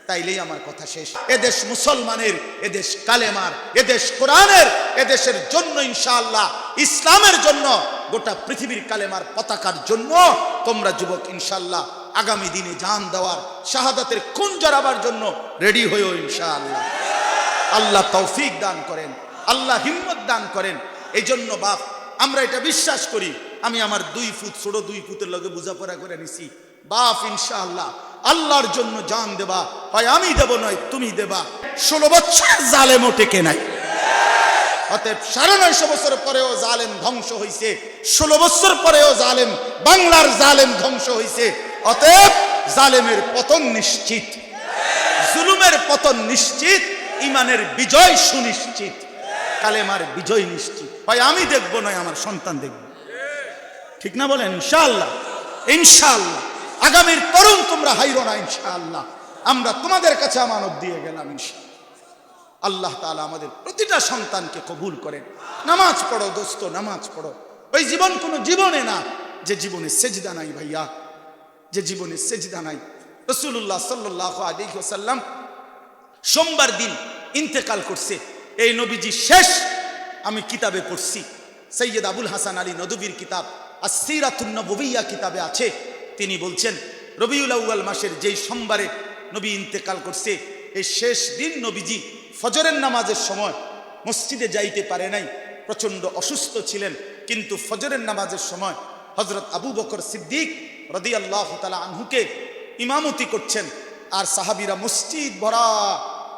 তাইলেই আমার কথা শেষ। এদেশ মুসলমানের, এদেশ কালেমার, এদেশ কোরআনের, এদেশের জন্য ইনশাআল্লাহ, ইসলামের জন্য, গোটা পৃথিবীর কালেমার পতাকার জন্য তোমরা যুবক ইনশাআল্লাহ আগামী দিনে জান দেওয়ার, শাহাদাতের খুন জড়াবার জন্য রেডি হইও ইনশাআল্লাহ। আল্লাহ তৌফিক দান করেন, আল্লাহ হিম্মত দান করেন। এই জন্য বাপ আমরা এটা বিশ্বাস করি, আমি আমার 2 ফুট ছোট 2 ফুটের লগে বোঝাপড়া করে নিছি, বাপ ইনশাআল্লাহ আল্লাহর জন্য জান দেবা, হয় আমি দেব নয় তুমি দেবা। 16 বছর জালেমও টেকে নাই, অতএব 950 বছর পরেও জালেম ধ্বংস হইছে, 16 বছর পরেও জালেম, বাংলার জালেম ধ্বংস হইছে। অতএব জালেমের পতন নিশ্চিত, জুলুমের পতন নিশ্চিত, ইমানের বিজয় সুনিশ্চিত, কালেমার বিজয় নিশ্চিত। হয় আমি দেখবো নয় আমার সন্তান দেখবে, ঠিক না বলেন? ইনশাআল্লাহ, ইনশাআল্লাহ আগামীর তরুণ তোমরা হাইরো না ইনশাআল্লাহ, আমরা তোমাদের কাছে আমানত দিয়ে গেলাম ইনশাআল্লাহ। আল্লাহ তাআলা আমাদের প্রতিটা সন্তানকে কবুল করেন। নামাজ পড়ো দোস্ত, নামাজ পড়ো। ওই জীবন কোনো জীবনে না যে জীবনে সেজদা নাই ভাইয়া, যে জীবনে সেজদা নাই। রাসূলুল্লাহ সাল্লাল্লাহু আলাইহি ওয়াসাল্লাম সোমবার দিন ইন্তেকাল করছে। এই নবীজি শেষ আমি কিতাবে পড়ছি, সৈয়দ আবুল হাসান আলী নদভীর কিতাব আস-সিরাতুন নববিয়্যা কিতাবে আছে। তিনি বলছেন রবিউল আউয়াল মাসের যেই সোমবারে নবী ইন্তেকাল করছে, এই শেষ দিন নবীজি ফজরের নামাজের সময় মসজিদে যাইতে পারে নাই, প্রচণ্ড অসুস্থ ছিলেন। কিন্তু ফজরের নামাজের সময় হজরত আবু বকর সিদ্দিক রাদিয়াল্লাহু তাআলা আনহুকে ইমামতি করছেন, আর সাহাবীরা মসজিদ ভরা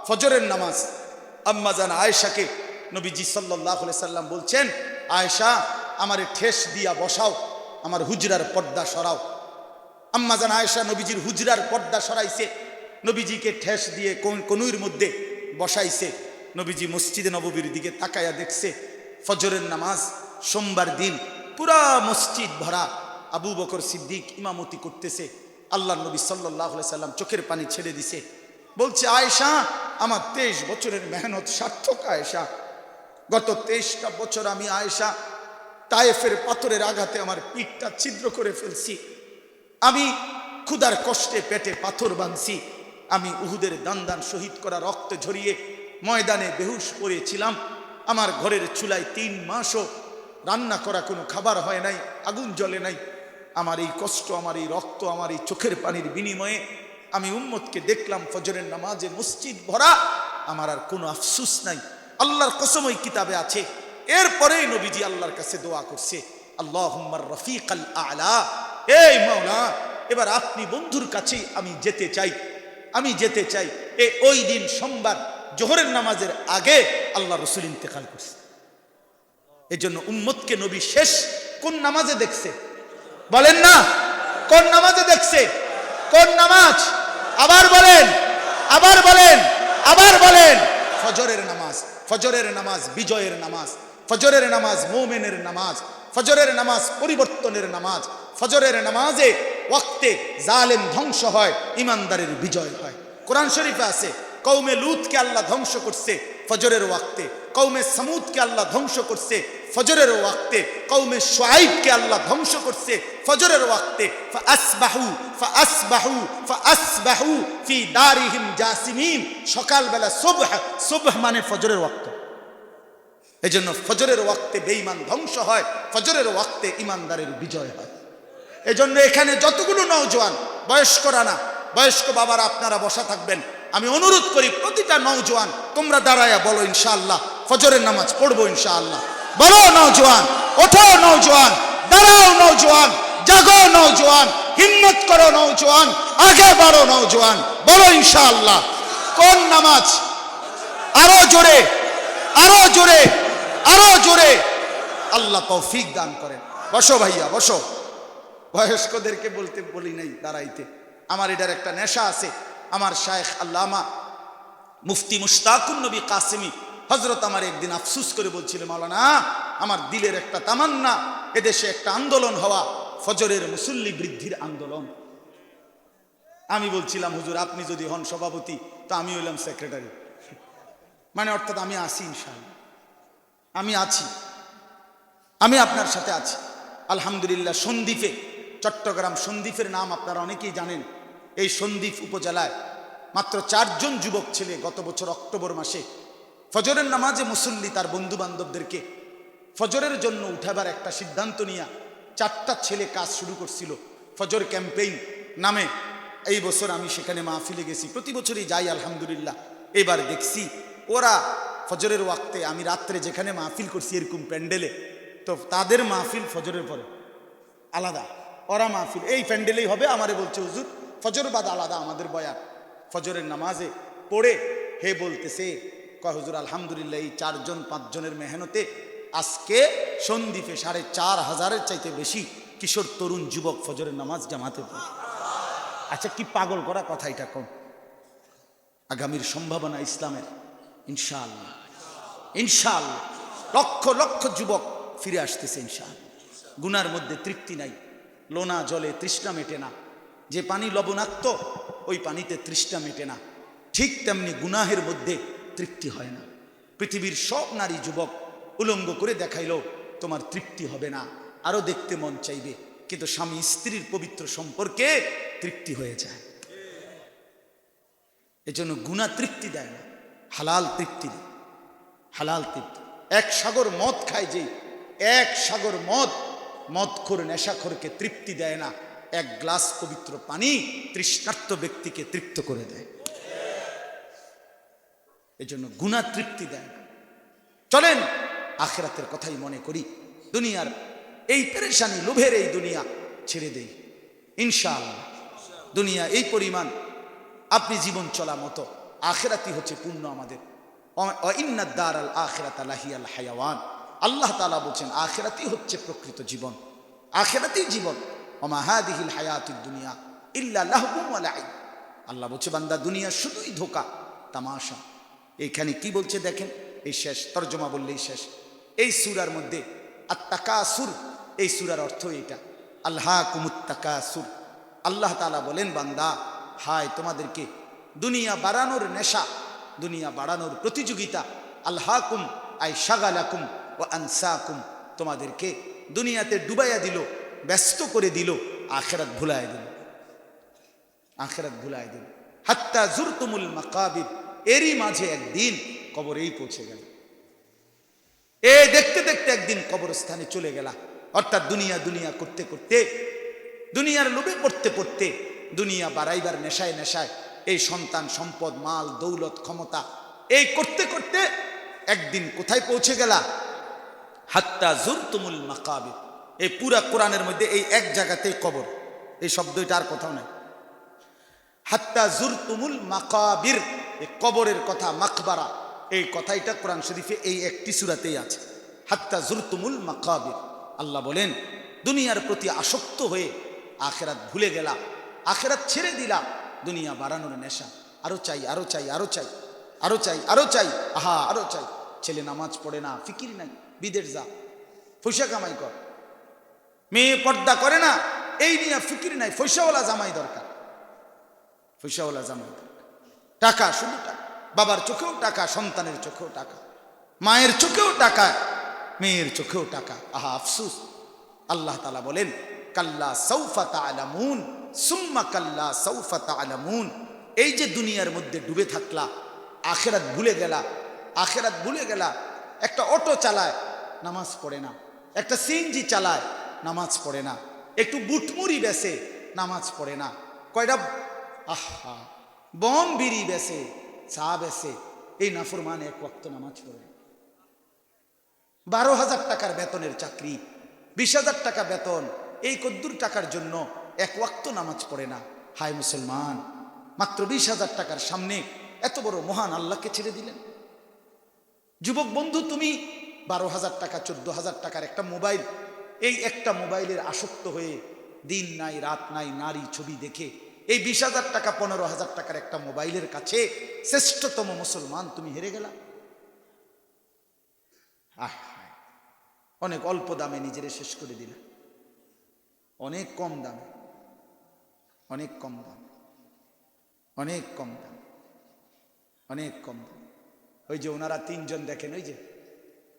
ফজরের নামাজ। আম্মা জান আয়েশাকে নবীজি সাল্লাল্লাহু আলাইহি সাল্লাম বলছেন, আয়েশা আমারে ঠেস দিয়া বসাও, আমার হুজরার পর্দা সরাও। আম্মা জান আয়েশা নবীজির হুজরার পর্দা সরাইছে, নবীজিকে ঠেস দিয়ে কনুইর মধ্যে বসাইছে। নবীজি মসজিদে নববীর দিকে তাকায়া দেখছে ফজরের নামাজ সোমবার দিন, পুরা মসজিদ ভরা, আবু বকর সিদ্দিক ইমামতি করতেছে। আল্লাহ নবী সাল্লাল্লাহু আলাইহি সাল্লাম চোখের পানি ছেড়ে দিছে, বলছে আয়েশা আমার 23 বছরের মেহনত সার্থক। আয়েশা গত 23টা বছর আমি আয়েশা তায়েফের পাথরের আঘাতে আমার পিঠটা ছিদ্র করে ফেলছি, আমি ক্ষুধার কষ্টে পেটে পাথর বাঁধছি, আমি উহুদের দান শহীদ করা রক্ত ঝরিয়ে ময়দানে বেহুশ পড়েছিলাম, আমার ঘরের চুলায় 3 মাসও রান্না করা কোনো খাবার হয় নাই, আগুন জ্বলে নাই। আমার এই কষ্ট, আমার এই রক্ত, আমার এই চোখের পানির বিনিময়ে আমি উম্মতকে দেখলাম ফজরের নামাজে মসজিদ ভরা, আমার আর কোনো আফসোস নাই। আল্লাহর কসম ওই কিতাবে আছে। এরপরেই নবীজি আল্লাহর কাছে দোয়া করছে, আল্লাহুম্মার রফিকাল আলা, এই মাওলা এবার আপনি বন্ধুর কাছেই আমি যেতে চাই, আমি যেতে চাই। ওই দিন সোমবার জোহরের নামাজের আগে আল্লাহ রাসূল ইন্তেকাল করছে। এই জন্য উম্মতকে নবী শেষ কোন নামাজে দেখছে বলেন না? কোন নামাজে দেখছে? কোন নামাজ? আবার বলেন, আবার বলেন, আবার বলেন। ফজরের নামাজ। ফজরের নামাজ বিজয়ের নামাজ, ফজরের নামাজ মুমিনের নামাজ, ফজরের নামাজ পরিবর্তনের নামাজ। ফজরের নামাজে ওয়াক্তে জালেম ধ্বংস হয়, ইমানদারের বিজয় হয়। কোরআন শরীফে আছে কওমে লুতকে আল্লাহ ধ্বংস করছে ফজরের ওয়াক্তে, কওমে সামুদকে আল্লাহ ধ্বংস করছে ফজরের ওয়াক্তে, কওমে শুআইবকে আল্লাহ ধ্বংস করছে ফজরের ওয়াক্তে। ফাসবাহু ফি দারিহিম জাসিমিন। সকালবেলা সুবহ মানে ফজরের ওয়াক্ত। এজন্য ফজরের ওয়াক্তে বেঈমান ধ্বংস হয়, ফজরের ওয়াক্তে ইমানদারের বিজয় হয়। এজন্য এখানে যতগুলো নওজোয়ান, বয়স্করা না, বয়স্ক বাবারা আপনারা বসা থাকবেন, আমি অনুরোধ করি প্রতিটা নওজোয়ান তোমরা দাঁড়ায়া বলো ইনশাআল্লাহ ফজরের নামাজ পড়বো ইনশাআল্লাহ। বলো নওজোয়ান, ওঠো নওজোয়ান, দাঁড়াও নওজোয়ান, জাগো নওজোয়ান, হিম্মত করো নওজোয়ান, আগে বাড়ো নওজোয়ান, বলো ইনশাআল্লাহ। কোন নামাজ? আরো জোরে, আরো জোরে, আরো জোরে। আল্লাহ তৌফিক দান করেন। বসো ভাইয়া বসো। বয়স্কদেরকে বলতে বলি নাই দাঁড়াইতে, আমার এটার একটা নেশা আছে। আমার শায়েখ আল্লামা মুফতি মুশতাকুন নবী কাসেমি হযরত আমার একদিন আফসোস করে বলছিল, মাওলানা আমার দিলের একটা তামান্না এদেশে একটা আন্দোলন হওয়া, ফজরের মুসল্লি বৃদ্ধির আন্দোলন। আমি বলছিলাম হুজুর আপনি যদি হন সভাপতি তো আমি হইলাম সেক্রেটারি, মানে অর্থাৎ আমি আছি ইনশাআল্লাহ, আমি আছি, আমি আপনার সাথে আছি। আলহামদুলিল্লাহ সন্দ্বীপে, চট্টগ্রাম সন্দ্বীপের নাম আপনারা অনেকেই জানেন। এই সন্দ্বীপ উপজেলায় মাত্র 4 জন যুবক ছেলে গত বছর অক্টোবর মাসে ফজরের নামাজে মুসল্লি তার বন্ধু বান্ধবদেরকে ফজরের জন্য উঠাবার একটা সিদ্ধান্ত নিয়ে 4টা ছেলে কাজ শুরু করছিল ফজর ক্যাম্পেইন নামে। এই বছর আমি সেখানে মাহফিলে গেছি, প্রতি বছরই যাই আলহামদুলিল্লাহ। এবার দেখছি ওরা ফজরের ওয়াক্তে, আমি রাত্রে যেখানে মাহফিল করছি এরকম প্যান্ডেলে, তো তাদের মাহফিল ফজরের পরে আলাদা, ওরা মাহফিল এই প্যান্ডেলেই হবে। আমারে বলছে হুজুর ফজর বাদ আলাদা আমাদের বয়ান। ফজরের নামাজে পড়ে হে বলতেছে, কয় হুজুর আলহামদুলিল্লাহ এই 4 জন 5 জনের মেহনতে আজকে সন্দ্বীপে 4500-এর চাইতে বেশি কিশোর তরুণ যুবক ফজরের নামাজ জামাতে পড়ে। আচ্ছা কি পাগল করা কথা এটা কোন? আগামীর সম্ভাবনা ইসলামের ইনশাআল্লাহ, ইনশাআল্লাহ লক্ষ লক্ষ যুবক ফিরে আসতেছে ইনশাআল্লাহ। গুনার মধ্যে তৃপ্তি নাই, লোনা জলে তৃষ্ণা মেটে না। যে পানি লবণাক্ত ওই পানিতে তৃষ্ণা মেটে না, ঠিক তেমনি গুনাহের মধ্যে তৃপ্তি হয় না। পৃথিবীর সব নারী যুবক উলঙ্গ করে দেখাইলেও তোমার তৃপ্তি হবে না, আরো দেখতে মন চাইবে, কিন্তু স্বামী স্ত্রীর পবিত্র সম্পর্কে তৃপ্তি হয়ে যায়। এজন্য গুনাহ তৃপ্তি দেয় না, হালাল তৃপ্তি দেয়, হালাল তৃপ্তি। 1 সাগর মদ খায়, যে 1 সাগর মদখোর নেশাখোরকে তৃপ্তি দেয় না, 1 গ্লাস পবিত্র পানি তৃষ্ণার্ত ব্যক্তিকে তৃপ্ত করে দেয়। এজন্য গুনাহ তৃপ্তি দেয় না। চলেন আখিরাতের কথাই মনে করি, দুনিয়ার এই পেরেশানি লোভের এই দুনিয়া ছেড়ে দেই ইনশাআল্লাহ। দুনিয়া এই পরিমাণ আপনি জীবন চলা মতো, আখিরাতই হচ্ছে পূর্ণ আমাদের। ইন্নাদ দারাল আখিরাতা লাহিয়াল হায়াওয়ান। আল্লাহ তাআলা বলেন আখিরাতই হচ্ছে প্রকৃত জীবন, আখিরাতই জীবন। ওমা হাদিহিল হায়াতুদ দুনিয়া ইল্লা লাহবুন ওয়া লাইব। আল্লাহ বলছে বান্দা দুনিয়া শুধুই ধোঁকা তামাশা। এইখানে কি বলছে দেখেন, এই শেষ তরজমা বললেই শেষ। এই সূরার মধ্যে আত-তাকাসুর, এই সূরার অর্থ এটা, আলহাকুমুত তাকাসুর। আল্লাহ তাআলা বলেন বান্দা হায় তোমাদেরকে দুনিয়া বাড়ানোর নেশা, দুনিয়া বাড়ানোর প্রতিযোগিতা, আলহাকুম আই শাগালাকুম ওয়া আনসাকুম, তোমাদেরকে দুনিয়াতে ডুবাইয়া দিল, ব্যস্ত করে দিল, আখিরাত ভুলায় দিল, আখিরাত ভুলায় দিল। হাত্তা জুরতুমুল মাকাবির, এরই মাঝে একদিন কবরেই পৌঁছে গেল। দেখতে দেখতে একদিন কবরস্থানে চলে গেলা। অর্থাৎ দুনিয়া দুনিয়া করতে করতে, দুনিয়ার লোভে পড়তে পড়তে, দুনিয়া বাড়াইবার নেশায় নেশায়, এই সন্তান সম্পদ মাল দৌলত ক্ষমতা এই করতে করতে একদিন কোথায় পৌঁছে গেলা? হাত্তা জুরতুমুল মাকাবির। এই পুরা কোরআনের মধ্যে এই এক জায়গাতেই কবর, এই শব্দটা আর কোথাও নাই। হাত্তা জুরতুমুল মাকাবির, এই কবরের কথা, মাকবারা, এই কথাটা কোরআন শরীফে এই একটি সূরাতেই আছে। হাত্তা জুরতুমুল মাকাবির। আল্লাহ বলেন দুনিয়ার প্রতি আসক্ত হয়ে আখিরাত ভুলে গেলা, আখিরাত ছেড়ে দিলা, দুনিয়া বাড়ানোর নেশা, আরো চাই আরো চাই আরো চাই আরো চাই আরো চাই, আহা আরো চাই। ছেলে নামাজ পড়ে না, ফিকির নাই, বিদেশ যা, পয়সা কামাই কর, মেয়ে পর্দা করে না, এই নিয়ে ফিকির নাই। পয়সাওয়ালা জামাই দরকার, পয়সাওয়ালা জামাই দরকার। টাকা, শুধু টাকা। বাবার চোখেও টাকা, সন্তানের চোখেও টাকা, মায়ের চোখেও টাকা, মেয়ের চোখেও টাকা। আহা আফসুস। আল্লাহ তাআলা বলেন, কাল্লা সাউফা তা'লামুন সুম্মা কাল্লা সাউফা তা'লামুন। এই যে দুনিয়ার মধ্যে ডুবে থাকলা, আখিরাত ভুলে গেলা, আখিরাত ভুলে গেলা। একটা অটো চালায়, নামাজ পড়ে না। একটা সিএনজি চালায়, নামাজ পড়ে না। একটু বুটমুড়ি বেচে, নামাজ পড়ে না। কয়টা আহা বম বিড়ি বেচে, চা বেচে, এই নাফরমান এক ওয়াক্ত নামাজ পড়ে। 12,000 টাকার বেতনের চাকরি, 20,000 টাকা বেতন, এই কদ্দুর টাকার জন্য এক ওয়াক্ত নামাজ পড়ে না। হায় মুসলমান, মাত্র 20,000 টাকার সামনে এত বড় মহান আল্লাহকে ছেড়ে দিলেন। যুবক বন্ধু, তুমি 12,000 টাকা 14,000 টাকার একটা মোবাইল, এই একটা মোবাইলের আসক্ত হয়ে দিন নাই রাত নাই নারী ছবি দেখে এই 20,000 টাকা 15,000 টাকার একটা মোবাইলের কাছে শ্রেষ্ঠতম মুসলমান তুমি হেরে গেলা। অনেক অল্প দামে নিজেরে শেষ করে দিলা, অনেক কম দামে, অনেক কম দাম, অনেক কম দাম, অনেক কম দাম। ওই যে ওনারা তিনজন দেখেন, ওই যে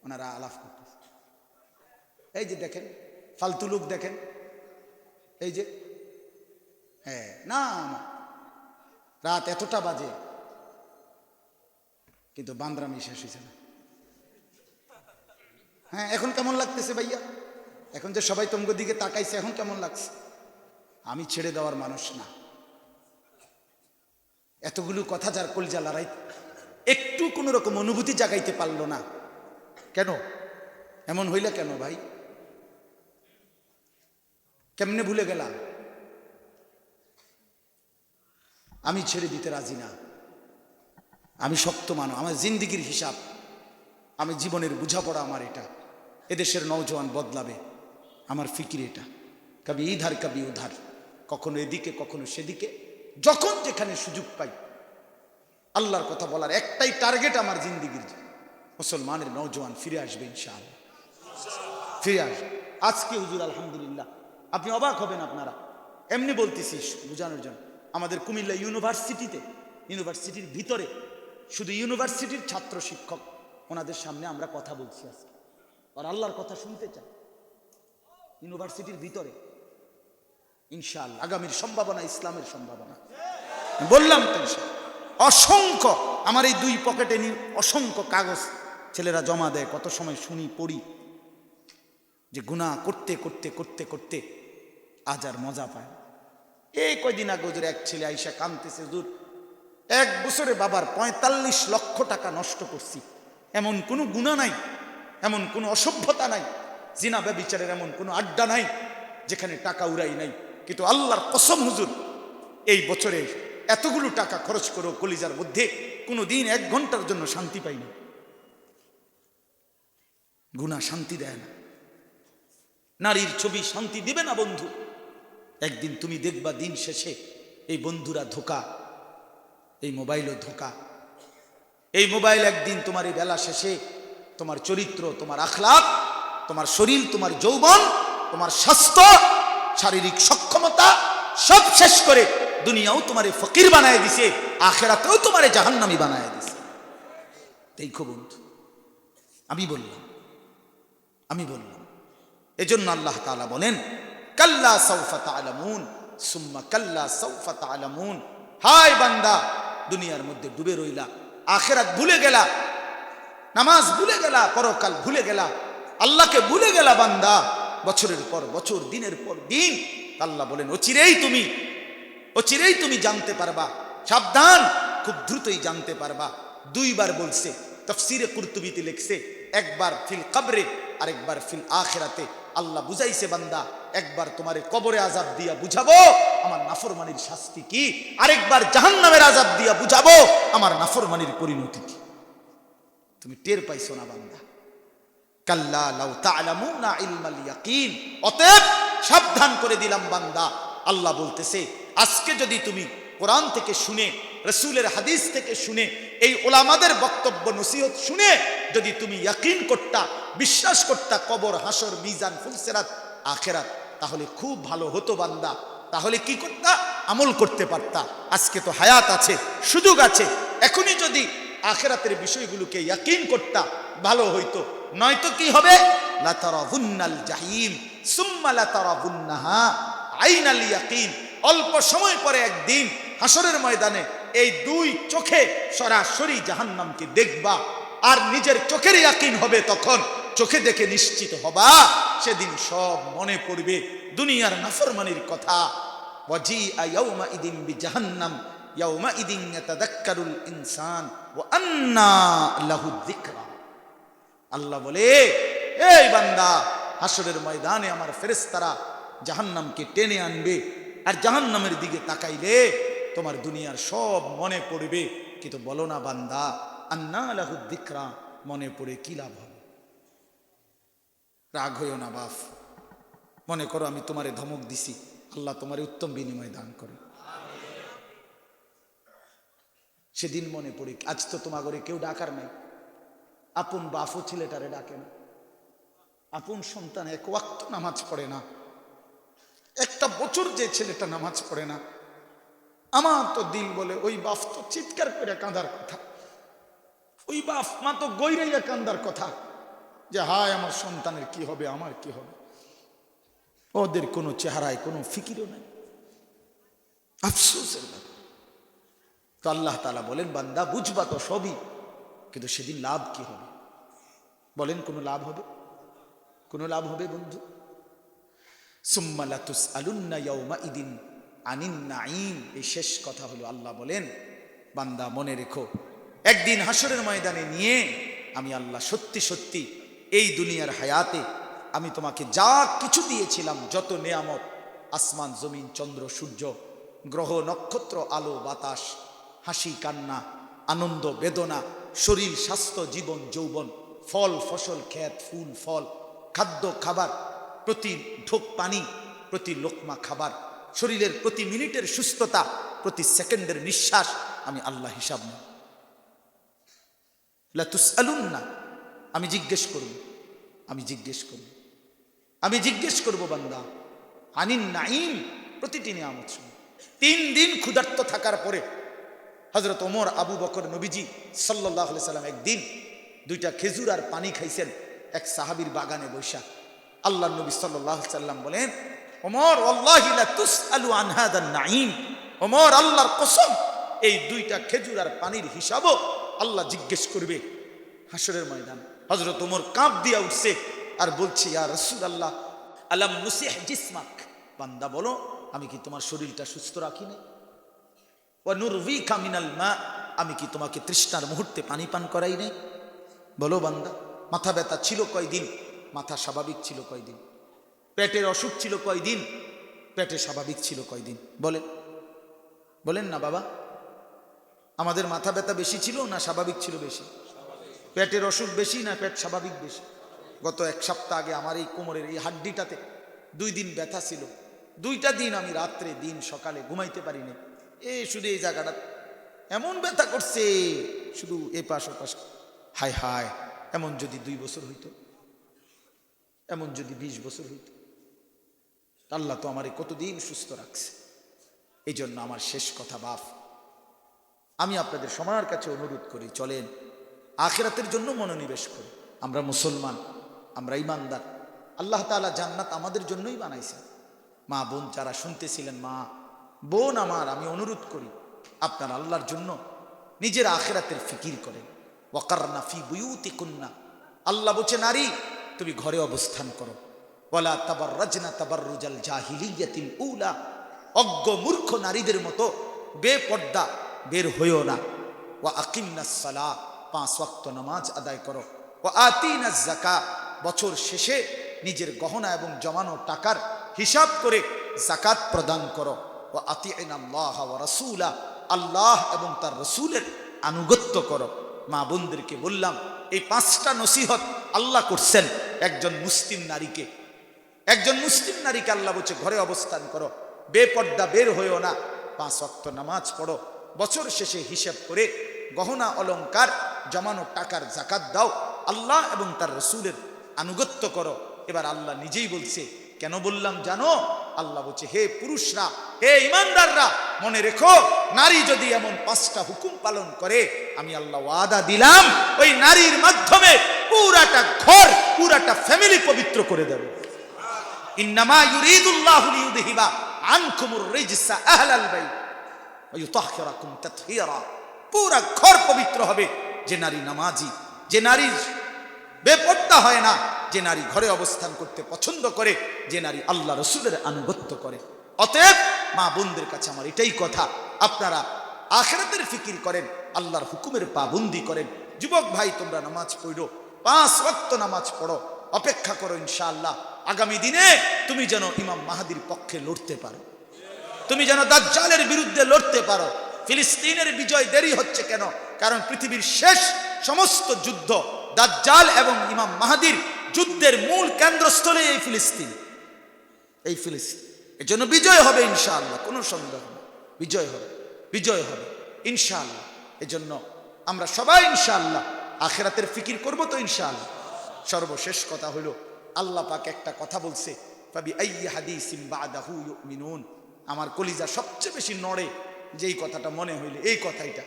ওনারা আলাপ করতেছে, এই যে দেখেন ফালতু লোক দেখেন, এই যে হ্যাঁ না রাত এতটা বাজে কিন্তু বান্দরামি শেষ হয়েছে না। হ্যাঁ এখন কেমন লাগতেছে ভাইয়া? এখন যে সবাই তোমার দিকে তাকাইছে, এখন কেমন লাগছে? আমি ছেড়ে দেওয়ার মানুষ না। এতগুলো কথা যার কলজা লড়াই, একটু কোনো রকম অনুভূতি জাগাইতে পারলো না কেন? এমন হইলে কেন ভাই? কেমনে ভুলে গেলাম? আমি ছেড়ে দিতে রাজি না। আমি শক্ত মানুষ, আমার জিন্দিগির হিসাব, আমি জীবনের বোঝাপড়া আমার এটা। এদেশের নওজোয়ান বদলাবে, আমার ফিকির এটা। কবি ইধার কবি উধার, কখনো এদিকে কখনো সেদিকে, যখন যেখানে সুযোগ পাই আল্লাহর কথা বলার একটাই টার্গেট আমার জিন্দিগির। মুসলমানের নওজোয়ান ফিরে আসবে ইনশাআল্লাহ, ফিরে আসবে। আজকে হুজুর আলহামদুলিল্লাহ, আপনি অবাক হবেন, আপনারা এমনি বলতেছি বোঝানোর জন্য। আমাদের কুমিল্লা ইউনিভার্সিটিতে, ইউনিভার্সিটির ভিতরে শুধু ইউনিভার্সিটির ছাত্র শিক্ষক, ওনাদের সামনে আমরা কথা বলছি আজকে, আর আল্লাহর কথা শুনতে চাই ইউনিভার্সিটির ভিতরে। ইনশাআল্লাহ আগামীর সম্ভাবনা, ইসলামের সম্ভাবনা বললাম তো। অসংখ্য আমার এই দুই পকেটে অসংখ্য কাগজ ছেলেরা জমা দেয়, কত সময় শুনি পড়ি যে গুনাহ করতে করতে করতে করতে আজ আর মজা পায়। এই কয়দিন আগে ওদের এক ছেলে আইসা কাঁদতেছে, হুজুর 1 বছরে বাবার 45 লক্ষ টাকা নষ্ট করছি। এমন কোনো গুনাহ নাই, এমন কোনো অসভ্যতা নাই, জিনা ব্যভিচারের এমন কোনো আড্ডা নাই যেখানে টাকা উড়াই নাই। কিন্তু আল্লাহর কসম হুজুর, এই বছরে এতগুলো টাকা খরচ করো, কলিজার মধ্যে কোনো দিন 1 ঘন্টার জন্য শান্তি পাই না। গুনাহ শান্তি দেয় না, নারীর ছবি শান্তি দিবে না বন্ধু। একদিন তুমি দেখবা দিন শেষে এই বন্ধুরা ধোঁকা, এই মোবাইলও ধোঁকা। এই মোবাইল একদিন তোমার এই বেলা শেষে তোমার চরিত্র, তোমার আখলাক, তোমার শরীর, তোমার যৌবন, তোমার স্বাস্থ্য, শারীরিক সক্ষমতা সব শেষ করে দুনিয়াও তোমারে ফকির বানায় দিছে, আখিরাতেও তোমারে জাহান্নামী বানায় দিছে। দেখো বন্ধু, আমি বললাম এজন্য আল্লাহ তাআলা বলেন, কাল্লা সাউফা তা'লামুন সুম্মা কাল্লা সাউফা তা'লামুন। হায় বান্দা, দুনিয়ার মধ্যে ডুবে রইলা, আখিরাত ভুলে গেলা, নামাজ ভুলে গেলা, পরকাল ভুলে গেলা, আল্লাহকে ভুলে গেলা বান্দা। বছরের পর বছর, দিনের পর দিন, আল্লাহ বলেন অচিরেই তুমি জানতে পারবা। সাবধান, খুব দ্রুতই জানতে পারবা। 2 বার বলছে, তাফসীরে কুরতুবীতে লিখছে, একবার ফিল কবরে, আরেকবার ফিল আখিরাতে। আল্লাহ বুঝাইছে বান্দা, একবার তোমারে কবরে আযাব দিয়া বুঝাবো আমার নাফরমানির শাস্তি কি, আরেকবার জাহান্নামের আযাব দিয়া বুঝাবো আমার নাফরমানির পরিণতি কি। তুমি টের পাইছো না বান্দা? কাল্লা লাউ তা'লামুনা ইলমাল ইয়াকিন। অতএব সাবধান করে দিলাম বান্দা। আল্লাহ বলতেছে, আজকে যদি তুমি কোরআন থেকে শুনে, রাসূলের হাদিস থেকে শুনে, এই উলামাদের বক্তব্য নসিহত শুনে যদি তুমি ইয়াকিন করতা, বিশ্বাস করতা, কবর, হাসর, মিজান, ফুলসিরাত, আখেরাত, তাহলে খুব ভালো হতো বান্দা। তাহলে কি করতা? আমল করতে পারতা। আজকে তো হায়াত আছে, সুযোগ আছে, এখনই যদি আখেরাতের বিষয়গুলোকে ইয়াকিন করতা ভালো হইতো। নয়তো কি হবে? লাতারাবুন্নাল জাহিম সুম্মা লাতারাবুন্নাহা আইনাল ইয়াকিন। অল্প সময় পরে একদিন হাসরের ময়দানে এই দুই চোখে সরাসরি জাহান্নামকে দেখবা, আর নিজের চোখের ইয়াকিন হবে তখন। চোখে দেখে নিশ্চিত হবা, সেদিন সব মনে পড়বে দুনিয়ার নাফরমানির কথা। ওয়াজিআ ইয়াউমাইদিন বিজাহান্নাম ইয়াউমাইদিন ইয়াতাযাক্কারুল ইনসান ওয়া আন্না লাহু যিকরা। আল্লাহ বলে, এই বান্দা, হাসরের ময়দানে আমার ফেরেশতারা জাহান্নামকে টেনে আনবে, আর জাহান্নামের দিকে তাকাইলে তোমার দুনিয়ার সব মনে পড়বে। কিন্তু বলো না বান্দা, আন্না লাহু যিকরা, মনে পড়ে কি লাভ হবে? রাগ হইও না বাপ। মনে করো আমি তোমারে ধমক দিছি, আল্লাহ তোমারে উত্তম বিনিময় দান করে। সেদিন মনে পড়ে। আজ তো তোমার ঘরে কেউ ডাকার নাই, আপন বাপও ছেলেটারে ডাকে না, আপন সন্তান এক ওয়াক্ত নামাজ পড়ে না, একটা বছর যে ছেলেটা নামাজ পড়ে না, আমার তো দিল বলে ওই বাপ তো চিৎকার করে কাঁদার কথা, ওই বাপ মা তো গৈরাইয়া কান্দার কথা, যে হায় আমার সন্তানের কি হবে, আমার কি হবে। ওদের কোনো চেহারায় কোনো ফিকিরও নাই, আফসোসের ব্যাপার। তো আল্লাহ তাআলা বলেন, বান্দা বুঝবা তো সবই, কিন্তু সেদিন লাভ কি হবে? বলেন কোনো লাভ হবে? কোনো লাভ হবে বন্ধু? সুম্মা লাতুসআলুন্না ইয়াউমাইদিন আনিন নাঈম। এই শেষ কথা হলো, আল্লাহ বলেন, বান্দা মনে রেখো, একদিন হাসরের ময়দানে নিয়ে আমি আল্লাহ সত্যি সত্যি এই দুনিয়ার হায়াতে আমি তোমাকে যা কিছু দিয়েছিলাম, যত নেয়ামত, আসমান জমিন চন্দ্র সূর্য গ্রহ নক্ষত্র আলো বাতাস, হাসি কান্না, আনন্দ বেদনা, শরীর স্বাস্থ্য জীবন যৌবন, ফল ফসল ক্ষেত ফুল ফল, খাদ্য খাবার, প্রতি ঢোক পানি, প্রতি লোকমা খাবার, শরীরের প্রতি মিনিটের সুস্থতা, প্রতি সেকেন্ডের নিঃশ্বাস, আমি আল্লাহ হিসাব নেই। লাতুসআলুন্না, আমি জিজ্ঞেস করব, আমি জিজ্ঞেস করব, আমি জিজ্ঞেস করব বান্দা, আনিন নাঈম, প্রতিটি নিয়ামত। 3 দিন ক্ষুধার্ত থাকার পরে হযরত ওমর আবু বকর নবীজি সাল্লাল্লাহু আলাইহি সাল্লাম একদিন 2টা খেজুর আর পানি খাইছেন এক সাহাবীর বাগানে বৈশা। আল্লাহর নবী সাল্লাল্লাহু আলাইহি সাল্লাম বলেন, ওমর ওয়াল্লাহি লা তুসআলু আন হাদান নাঈম, ওমর আল্লাহর কসম, এই 2টা খেজুর আর পানির হিসাবও আল্লাহ জিজ্ঞেস করবে হাসরের ময়দান। হযরত ওমর কাঁপ দিয়া উঠছে আর বলছে, ইয়া রাসূলুল্লাহ আলাম নুসিহ জিসমাক, বান্দা বলো আমি কি তোমার শরীরটা সুস্থ রাখি নাই? ওয়া নুরভিকা মিনাল মা, আমি কি তোমাকে তৃষ্ণার মুহূর্তে পানি পান করাই নাই? বলো বান্দা। মাথা ব্যথা ছিল কয়দিন? মাথা স্বাভাবিক ছিল কয়দিন? পেটের অসুখ ছিল কয়দিন? পেটে স্বাভাবিক ছিল কয়দিন? বলেন, বলেন না বাবা। আমাদের মাথা ব্যথা বেশি ছিল না স্বাভাবিক ছিল বেশি? পেটের অসুখ বেশি না পেট স্বাভাবিক বেশি? গত 1 সপ্তাহ আগে আমার এই কোমরের এই হাড্ডিটাতে 2 দিন ব্যথা ছিল। 2টা দিন আমি রাত্রে দিন সকালে ঘুমাইতে পারিনি। শুধু এই জায়গাটা এমন ব্যথা করছে, শুধু এপাশ ওপাশ। হায় হায়, এমন যদি 2 বছর হইতো, এমন যদি 20 বছর হইতো। আল্লাহ তো আমারে কতদিন সুস্থ রাখছে। এই জন্য আমার শেষ কথা বাপ, আমি আপনাদের সবার কাছে অনুরোধ করি, চলেন আখিরাতের জন্য মনোনিবেশ করি। আমরা মুসলমান, আমরা ইমানদার। আল্লাহ তাআলা জান্নাত আমাদের জন্যই বানাইছেন। মা বোন যারা শুনতেছিলেন, মা বোন আমার, আমি অনুরোধ করি আপনার আল্লাহর জন্য নিজের আখিরাতের ফিকির করেন। ওয়াকারনা ফি বুয়ুতিকুন্না, আল্লাহ বলছে নারী তুমি ঘরে অবস্থান করো। ওয়ালা তাবাররাজনা তাবাররুজাল জাহিলিয়াতিল উলা, অজ্ঞ মূর্খ নারীদের মতো বেপর্দা বের হইও না। ওয়া আকিমনাস সালাহ, 5 ওয়াক্ত নামাজ আদায় করো। ওয়া আতিনাজ যাকাত, বছর শেষে নিজের গহনা এবং জমানো টাকার হিসাব করে যাকাত প্রদান করো। ওয়া আতিইনাল্লাহ ওয়া রাসূলা, আল্লাহ এবং তার রাসূলের আনুগত্য করো। মা বোনদেরকে বললাম, এই 5টা নসিহত আল্লাহ করছেন একজন মুসলিম নারীকে। একজন মুসলিম নারীকে আল্লাহ বলছে ঘরে অবস্থান করো, বেপর্দা বের হইও না, 5 ওয়াক্ত নামাজ পড়ো, বছর শেষে হিসাব করে গহনা অলংকার জমানো টাকার যাকাত দাও, আল্লাহ এবং তার রাসূলের আনুগত্য করো। এবার আল্লাহ নিজেই বলছে কেন বললাম জানো? আল্লাহ বলছে, হে পুরুষরা, হে ইমানদাররা, মনে রেখো, নারী যদি এমন 5টা হুকুম পালন করে, আমি আল্লাহ ওয়াদা দিলাম ওই নারীর মাধ্যমে পুরাটা ঘর, পুরাটা ফ্যামিলি পবিত্র করে দেব। ইন্নামা ইউরিদুল্লাহু লিইউযহিবা আনকুমুর রিজসা আহলাল বাইত ওয়া ইউতাহহিরাকুম তাতহীরা। পুরা ঘর পবিত্র হবে। যে নারী নামাজি, যে নারী বেপর্দা হয় না, যে নারী ঘরে অবস্থান করতে পছন্দ করে, যে নারী আল্লাহ রসুলের আনুগত্য করে। অতএব মা বোনদের কাছে আমার এটাই কথা, আপনারা আখিরাতের ফিকির করেন, আল্লাহর হুকুমের পাবন্দি করেন। যুবক ভাই, তোমরা নামাজ পড়ো, 5 ওয়াক্ত নামাজ পড়ো, অপেক্ষা করো ইনশাআল্লাহ আগামী দিনে তুমি যেন ইমাম মাহদির পক্ষে লড়তে পারো, তুমি যেন দাজ্জালের বিরুদ্ধে লড়তে পারো। ফিলিস্তিনের বিজয় দেরি হচ্ছে কেন? কারণ পৃথিবীর শেষ সমস্ত যুদ্ধ দাজ্জাল এবং ইমাম মাহদির যুদ্ধের মূল কেন্দ্রস্থলে এই ফিলিস্তিন, এই ফিলিস্তিন। এর জন্য বিজয় হবে ইনশাআল্লাহ, কোনো সন্দেহ নেই, বিজয় হবে, বিজয় হবে ইনশাআল্লাহ। এজন্য আমরা সবাই ইনশাআল্লাহ আখিরাতের ফিকির করব তো ইনশাআল্লাহ। সর্বশেষ কথা হলো, আল্লাহ পাক একটা কথা বলছে, ফাবি আইয়ি হাদিসিন বাদাহু ইউমিনুন। আমার কলিজা সবচেয়ে বেশি নড়ে যেই কথাটা মনে হইলে এই কথাইটা।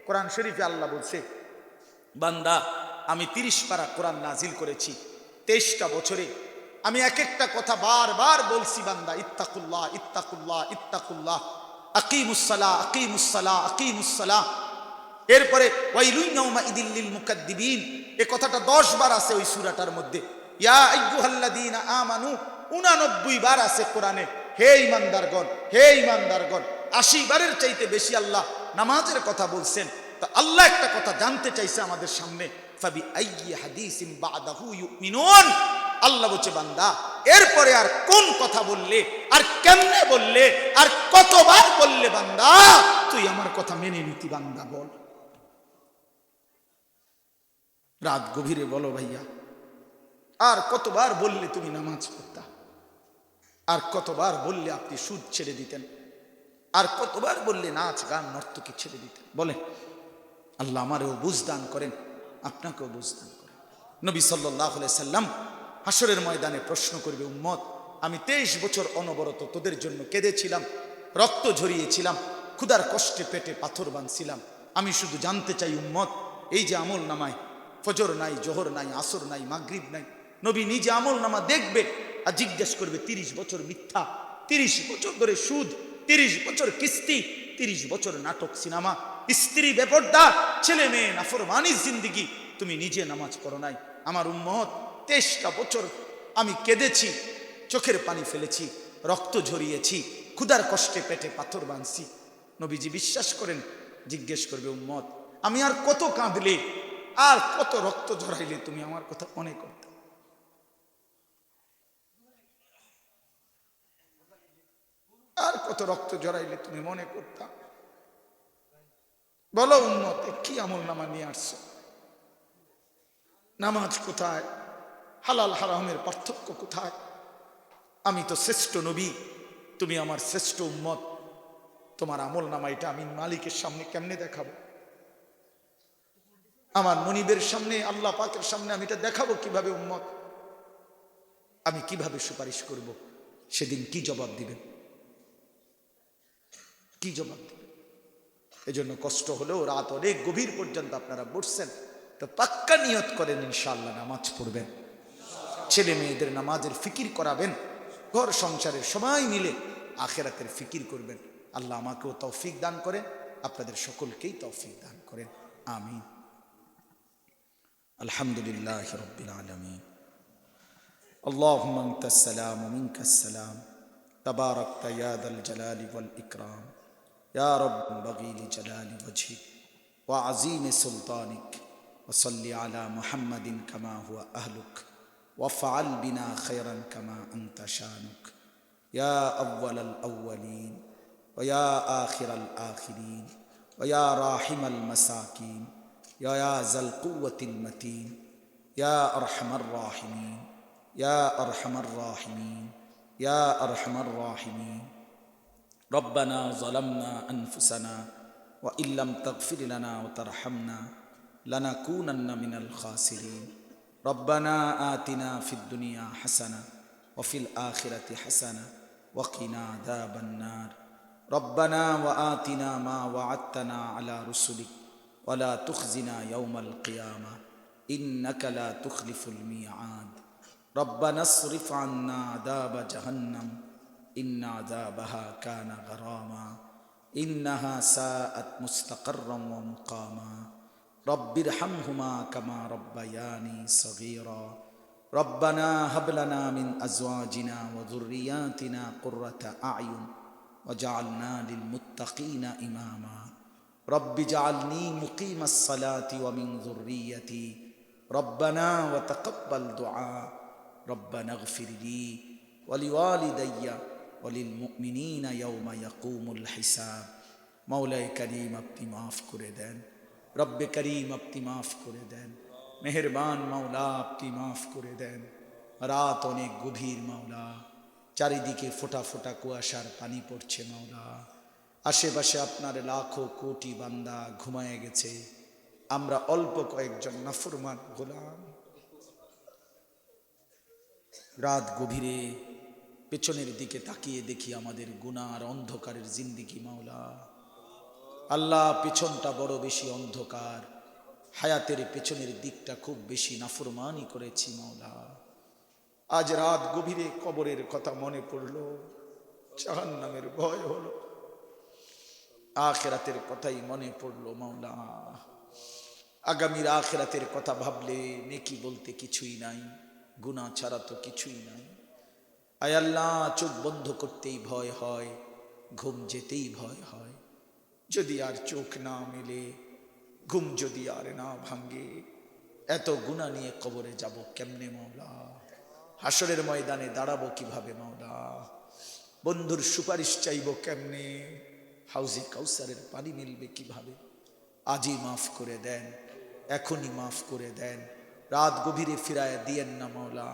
কোরআন শরীফে আল্লাহ বলছে, বান্দা আমি 30 পারা কোরআন নাজিল করেছি 23টা বছরে। আমি এক একটা কথা বারবার বলছি, বান্দা ইত্তাকুল্লাহ ইত্তাকুল্লাহ ইত্তাকুল্লাহ, আকিমুস সালাহ আকিমুস সালাহ আকিমুস সালাহ। এরপরে ওয়াইলুন ইয়াউমাইদিল লিল মুকাদ্দিবিন, এই কথাটা 10 বার আছে ওই সূরাটার মধ্যে। ইয়া আইয়ুহাল্লাযীনা আমানু 89 বার আছে কোরআনে। হে ঈমানদারগণ, হে ঈমানদারগণ, 80 বারের চাইতে বেশি আল্লাহ নামাজের কথা বলছেন। তো আল্লাহ একটা কথা জানতে চাইছে আমাদের সামনে, ফাবি আইয়ি হাদিসিন বাদাহু ইউমিনুন। আল্লাহ বলছে, বান্দা এরপরে আর কোন কথা বললে, আর কেমনে বললে, আর কতবার বললে বান্দা তুই আমার কথা মেনে নিতি? বান্দা বল, রাত গভীরে বলো ভাইয়া, আর কতবার বললে তুমি নামাজ পড়তা? আর কতবার বললে আপনি সুদ ছেড়ে দিতেন? আর কতবার বললে নাচ গান নর্তকী ছেড়ে দিতেন? বলেন। আল্লাহ আমারও বুঝ দান করেন, আপনাকেও বুঝ দান করেন। নবী সাল্লাল্লাহু আলাইহি সাল্লাম হাসরের ময়দানে প্রশ্ন করবে, উম্মত আমি 23 বছর অনবরত তোদের জন্য কেঁদেছিলাম, রক্ত ঝরিয়েছিলাম, ক্ষুধার কষ্টে পেটে পাথর বাঁধছিলাম। আমি শুধু জানতে চাই উম্মত, এই যে আমল নামায় ফজর নাই, জোহর নাই, আসর নাই, মাগরিব নাই, নবী নিজে আমল নামা দেখবে আর জিজ্ঞেস করবে 30 বছর মিথ্যা, 30 বছর ধরে সুদ, 30 বছর কিস্তি, 30 বছর নাটক সিনেমা, স্ত্রী বেপর্দা, ছেলে মেয়ে নাফরমানির জিন্দেগি, তুমি নিজে নামাজ পড়ো নাই। আমার উম্মত 23টা বছর আমি কেঁদেছি, চোখের পানি ফেলেছি, রক্ত ঝরিয়েছি, ক্ষুধার কষ্টে পেটে পাথর বাঁধছি। নবীজি বিশ্বাস করেন, জিজ্ঞেস করবে, উম্মত আমি আর কত কাঁদলে, আর কত রক্ত ঝরাইলে তুমি আমার কথা মনে করতে? আর কত রক্ত ঝরাইলে তুমি মনে করতা? বলো উম্মত, কি আমল নামা নিয়ে আসছো? নামাজ কোথায়? হালাল হারামের পার্থক্য কোথায়? আমি তো শ্রেষ্ঠ নবী, তুমি আমার শ্রেষ্ঠ উম্মত, তোমার আমল নামা এটা আমি মালিকের সামনে কেমনে দেখাবো? আমার মনিবের সামনে, আল্লাহ পাকের সামনে আমি এটা দেখাবো কিভাবে? উম্মত আমি কিভাবে সুপারিশ করব? সেদিন কি জবাব দিবেন? কি জবাব দিবেন? এজন্য কষ্ট হলেও রাত অনেক গভীর পর্যন্ত আপনারা বসছেন, তো পাক্কা নিয়ত করেন ইনশাআল্লাহ নামাজ পড়বেন, ছেলে মেয়েদের নামাজের ফিকির করাবেন, ঘর সংসারের সবাই মিলে আখিরাতের ফিকির করবেন। আল্লাহ আমাকেও তৌফিক দান করেন, আপনাদের সকলকেই তৌফিক দান করেন, আমিন। আলহামদুলিল্লাহ রাব্বিল আলামিন। আল্লাহুম্মা আনতাস সালাম ওয়া মিনকাস সালাম, তাবারাকতা ইয়া যাল জালালি ওয়াল ইকরাম, ইয়া রাব্ব বাগি লিজালালি ওয়াজহিক ওয়া আযীমি সুলতানিক, ওয়া সাল্লি আলা মুহাম্মাদিন কামা হুয়া আহলুক, ওয়া ফাআল বিনা খায়রান কামা আনতা শানুক, ইয়া আউওয়ালাল আউওয়ালিন ওয়া ইয়া আখিরাল আখিরিন ওয়া ইয়া রাহিমাল মাসাকিন, ইয়া যাল কুওয়াতিল মাতিন, ইয়া আরহামার রাহিমিন, ইয়া আরহামার রাহিমিন, ইয়া আরহামার রাহিমিন। রব্বানা যালামনা আনফুসানা ওয়া ইল্লাম তাগফির লানা ওয়া তারহামনা লানাকুনান্না মিনাল খাসিরিন। রব্বানা আতিনা ফিদ দুনিয়া হাসানা ওয়াফিল আখিরাতি হাসানা ওয়া কিনা আযাবান নার রব্বানা ওয়া আতিনা মা ওয়া'আদতানা আলা রুসুলিক ওয়া লা তুখজিনা ইয়াওমাল কিয়ামা ইন্নাকা লা তুখলিফুল মিআদ রব্বানা আসরিফ আন্না আযাবা জাহান্নাম ইন্না আযাবাহা কানা গরামা ইন্নাহা সাআত মুস্তাকাররাম ওয়া মুকামা রব্বিরহামহুমা কামা রব্বায়ানি সগীরা রব্বানা হাব লানা মিন আজওয়াজিনা ওয়া যুররিয়াতিনা কুররাতা আ'য়ুন ওয়াজআলনা লিল মুত্তাকিনা ইমামা রব্বি জাআলনি মুকিমাস সালাতি ওয়া মিন যুররিয়াতি রব্বানা ওয়া তাকাব্বাল দুআ রব্বানা ইগফির লি ওয়া লিওয়ালিদাইয়া ওয়া লিল মুমিনিনা ইয়াওমা ইয়াকুমুল হিসাব মাওলায়ে কারীম আপনি মাফ করে দেন রব্বে করিম আপনি মাফ করে দেন মেহেরবান মাওলা আপনি মাফ করে দেন রাত অনেক গভীর মাওলা চারিদিকে ফোঁটা ফোঁটা কুয়াশার পানি পড়ছে মাওলা আশেপাশে আপনার লাখো কোটি বান্দা ঘুমায় গেছে আমরা অল্প কয়েকজন নাফরমান গোলাম রাত গভীরে পেছনের দিকে তাকিয়ে দেখি আমাদের গুনার অন্ধকারের জিন্দেগি মাওলা আল্লাহ পেছনটা বড় বেশি অন্ধকার হায়াতের পেছনের দিকটা খুব বেশি নাফরমানি করেছি মাওলা আজ রাত গভীরে কবরের কথা মনে পড়লো জাহান্নামের ভয় হলো আখিরাতের কথাই মনে পড়লো মাওলা আগামীর আখিরাতের কথা ভাবলে নেকি বলতে কিছুই নাই গুনাহ ছাড়া তো কিছুই নাই আয় আল্লাহ চোখ বন্ধ করতেই ভয় হয় ঘুম যেতেই ভয় হয় যদি আর চোখ না মেলে ঘুম যদি আর না ভাঙ্গে এত গুনাহ নিয়ে কবরে যাব কেমনে মাওলা হাসরের ময়দানে দাঁড়াবো কিভাবে মাওলা বন্ধুর সুপারিশ চাইব কেমনে হাউজে কাউসারের পানি মিলবে কিভাবে আজই মাফ করে দেন এখনই মাফ করে দেন রাত গভীরে ফিরায়া দিয়েন না মাওলা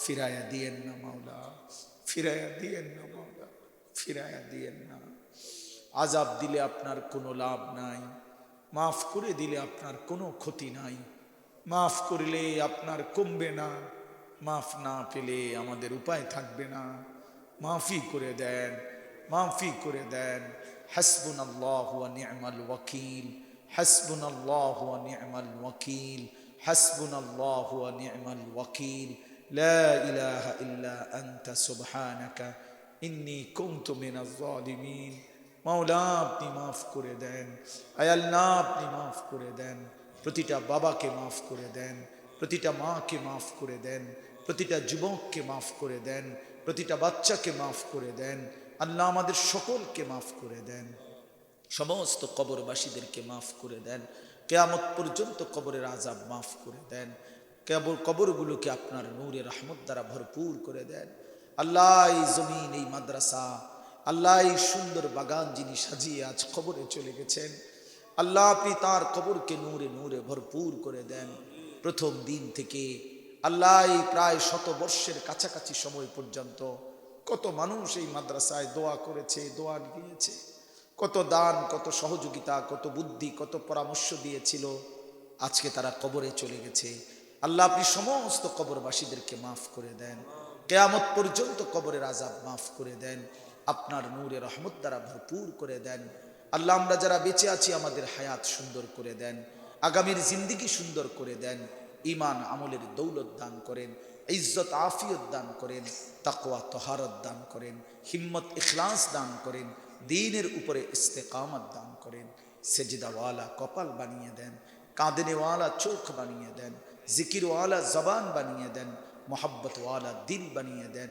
ফিরায়া দিয়েন না মাওলা ফিরায়া দিয়েন না মাওলা ফিরায়া দিয়েন না আযাব দিলে আপনার কোনো লাভ নাই মাফ করে দিলে আপনার কোনো ক্ষতি নাই মাফ করলে আপনার কমবে না মাফ না পেলে আমাদের উপায় থাকবে না মাফি করে দেন মাফি করে দেন হাসবুনাল্লাহু ওয়া নি'মাল ওয়াকিল হাসবুনাল্লাহু ওয়া নি'মাল ওয়াকিল হাসবুনাল্লাহু ওয়া নি'মাল ওয়াকিল লা ইলাহা ইল্লা আনতা সুবহানাকা ইন্নী কুনতু মিনাজ জালিমিন মাওলা আপনি মাফ করে দেন আয় আল্লাহ আপনি মাফ করে দেন প্রতিটা বাবাকে মাফ করে দেন প্রতিটা মাকে মাফ করে দেন প্রতিটা যুবককে মাফ করে দেন প্রতিটা বাচ্চাকে মাফ করে দেন আল্লাহ আমাদের সকলকে মাফ করে দেন সমস্ত কবরবাসীদেরকে মাফ করে দেন কিয়ামত পর্যন্ত কবরের আযাব মাফ করে দেন কবরগুলোকে আপনার নূরে রহমত দ্বারা ভরপুর করে দেন আল্লাহ এই জমিন এই মাদ্রাসা আল্লাহ এই সুন্দর বাগান যিনি সাজিয়ে আজ কবরে চলে গেছেন আল্লাহ আপনি তার কবরকে নূরে নূরে ভরপুর করে দেন প্রথম দিন থেকে আল্লাহ এই প্রায় 100 বর্ষের কাছাকাছি সময় পর্যন্ত কত মানুষ এই মাদ্রাসায় দোয়া করেছে দোয়া দিয়েছে কত দান কত সহযোগিতা কত বুদ্ধি কত পরামর্শ দিয়েছিল আজকে তারা কবরে চলে গেছে আল্লাহ আপনি সমস্ত কবরবাসীদেরকে মাফ করে দেন কিয়ামত পর্যন্ত কবরের আযাব মাফ করে দেন আপনার নূরে রহমত দ্বারা ভরপুর করে দেন আল্লাহ আমরা যারা বেঁচে আছি আমাদের হায়াত সুন্দর করে দেন আগামীর জিন্দেগি সুন্দর করে দেন ঈমান আমলের দৌলত দান করেন ইজ্জত আফিয়ত দান করেন তাকওয়া তহারত দান করেন হিম্মত ইখলাস দান করেন দ্বীনের উপরে ইস্তেকামত দান করেন সেজদাওয়ালা কপাল বানিয়ে দেন কাঁদনেওয়ালা চোখ বানিয়ে দেন জিকিরওয়ালা জবান বানিয়ে দেন মোহাব্বতওয়ালা দিল বানিয়ে দেন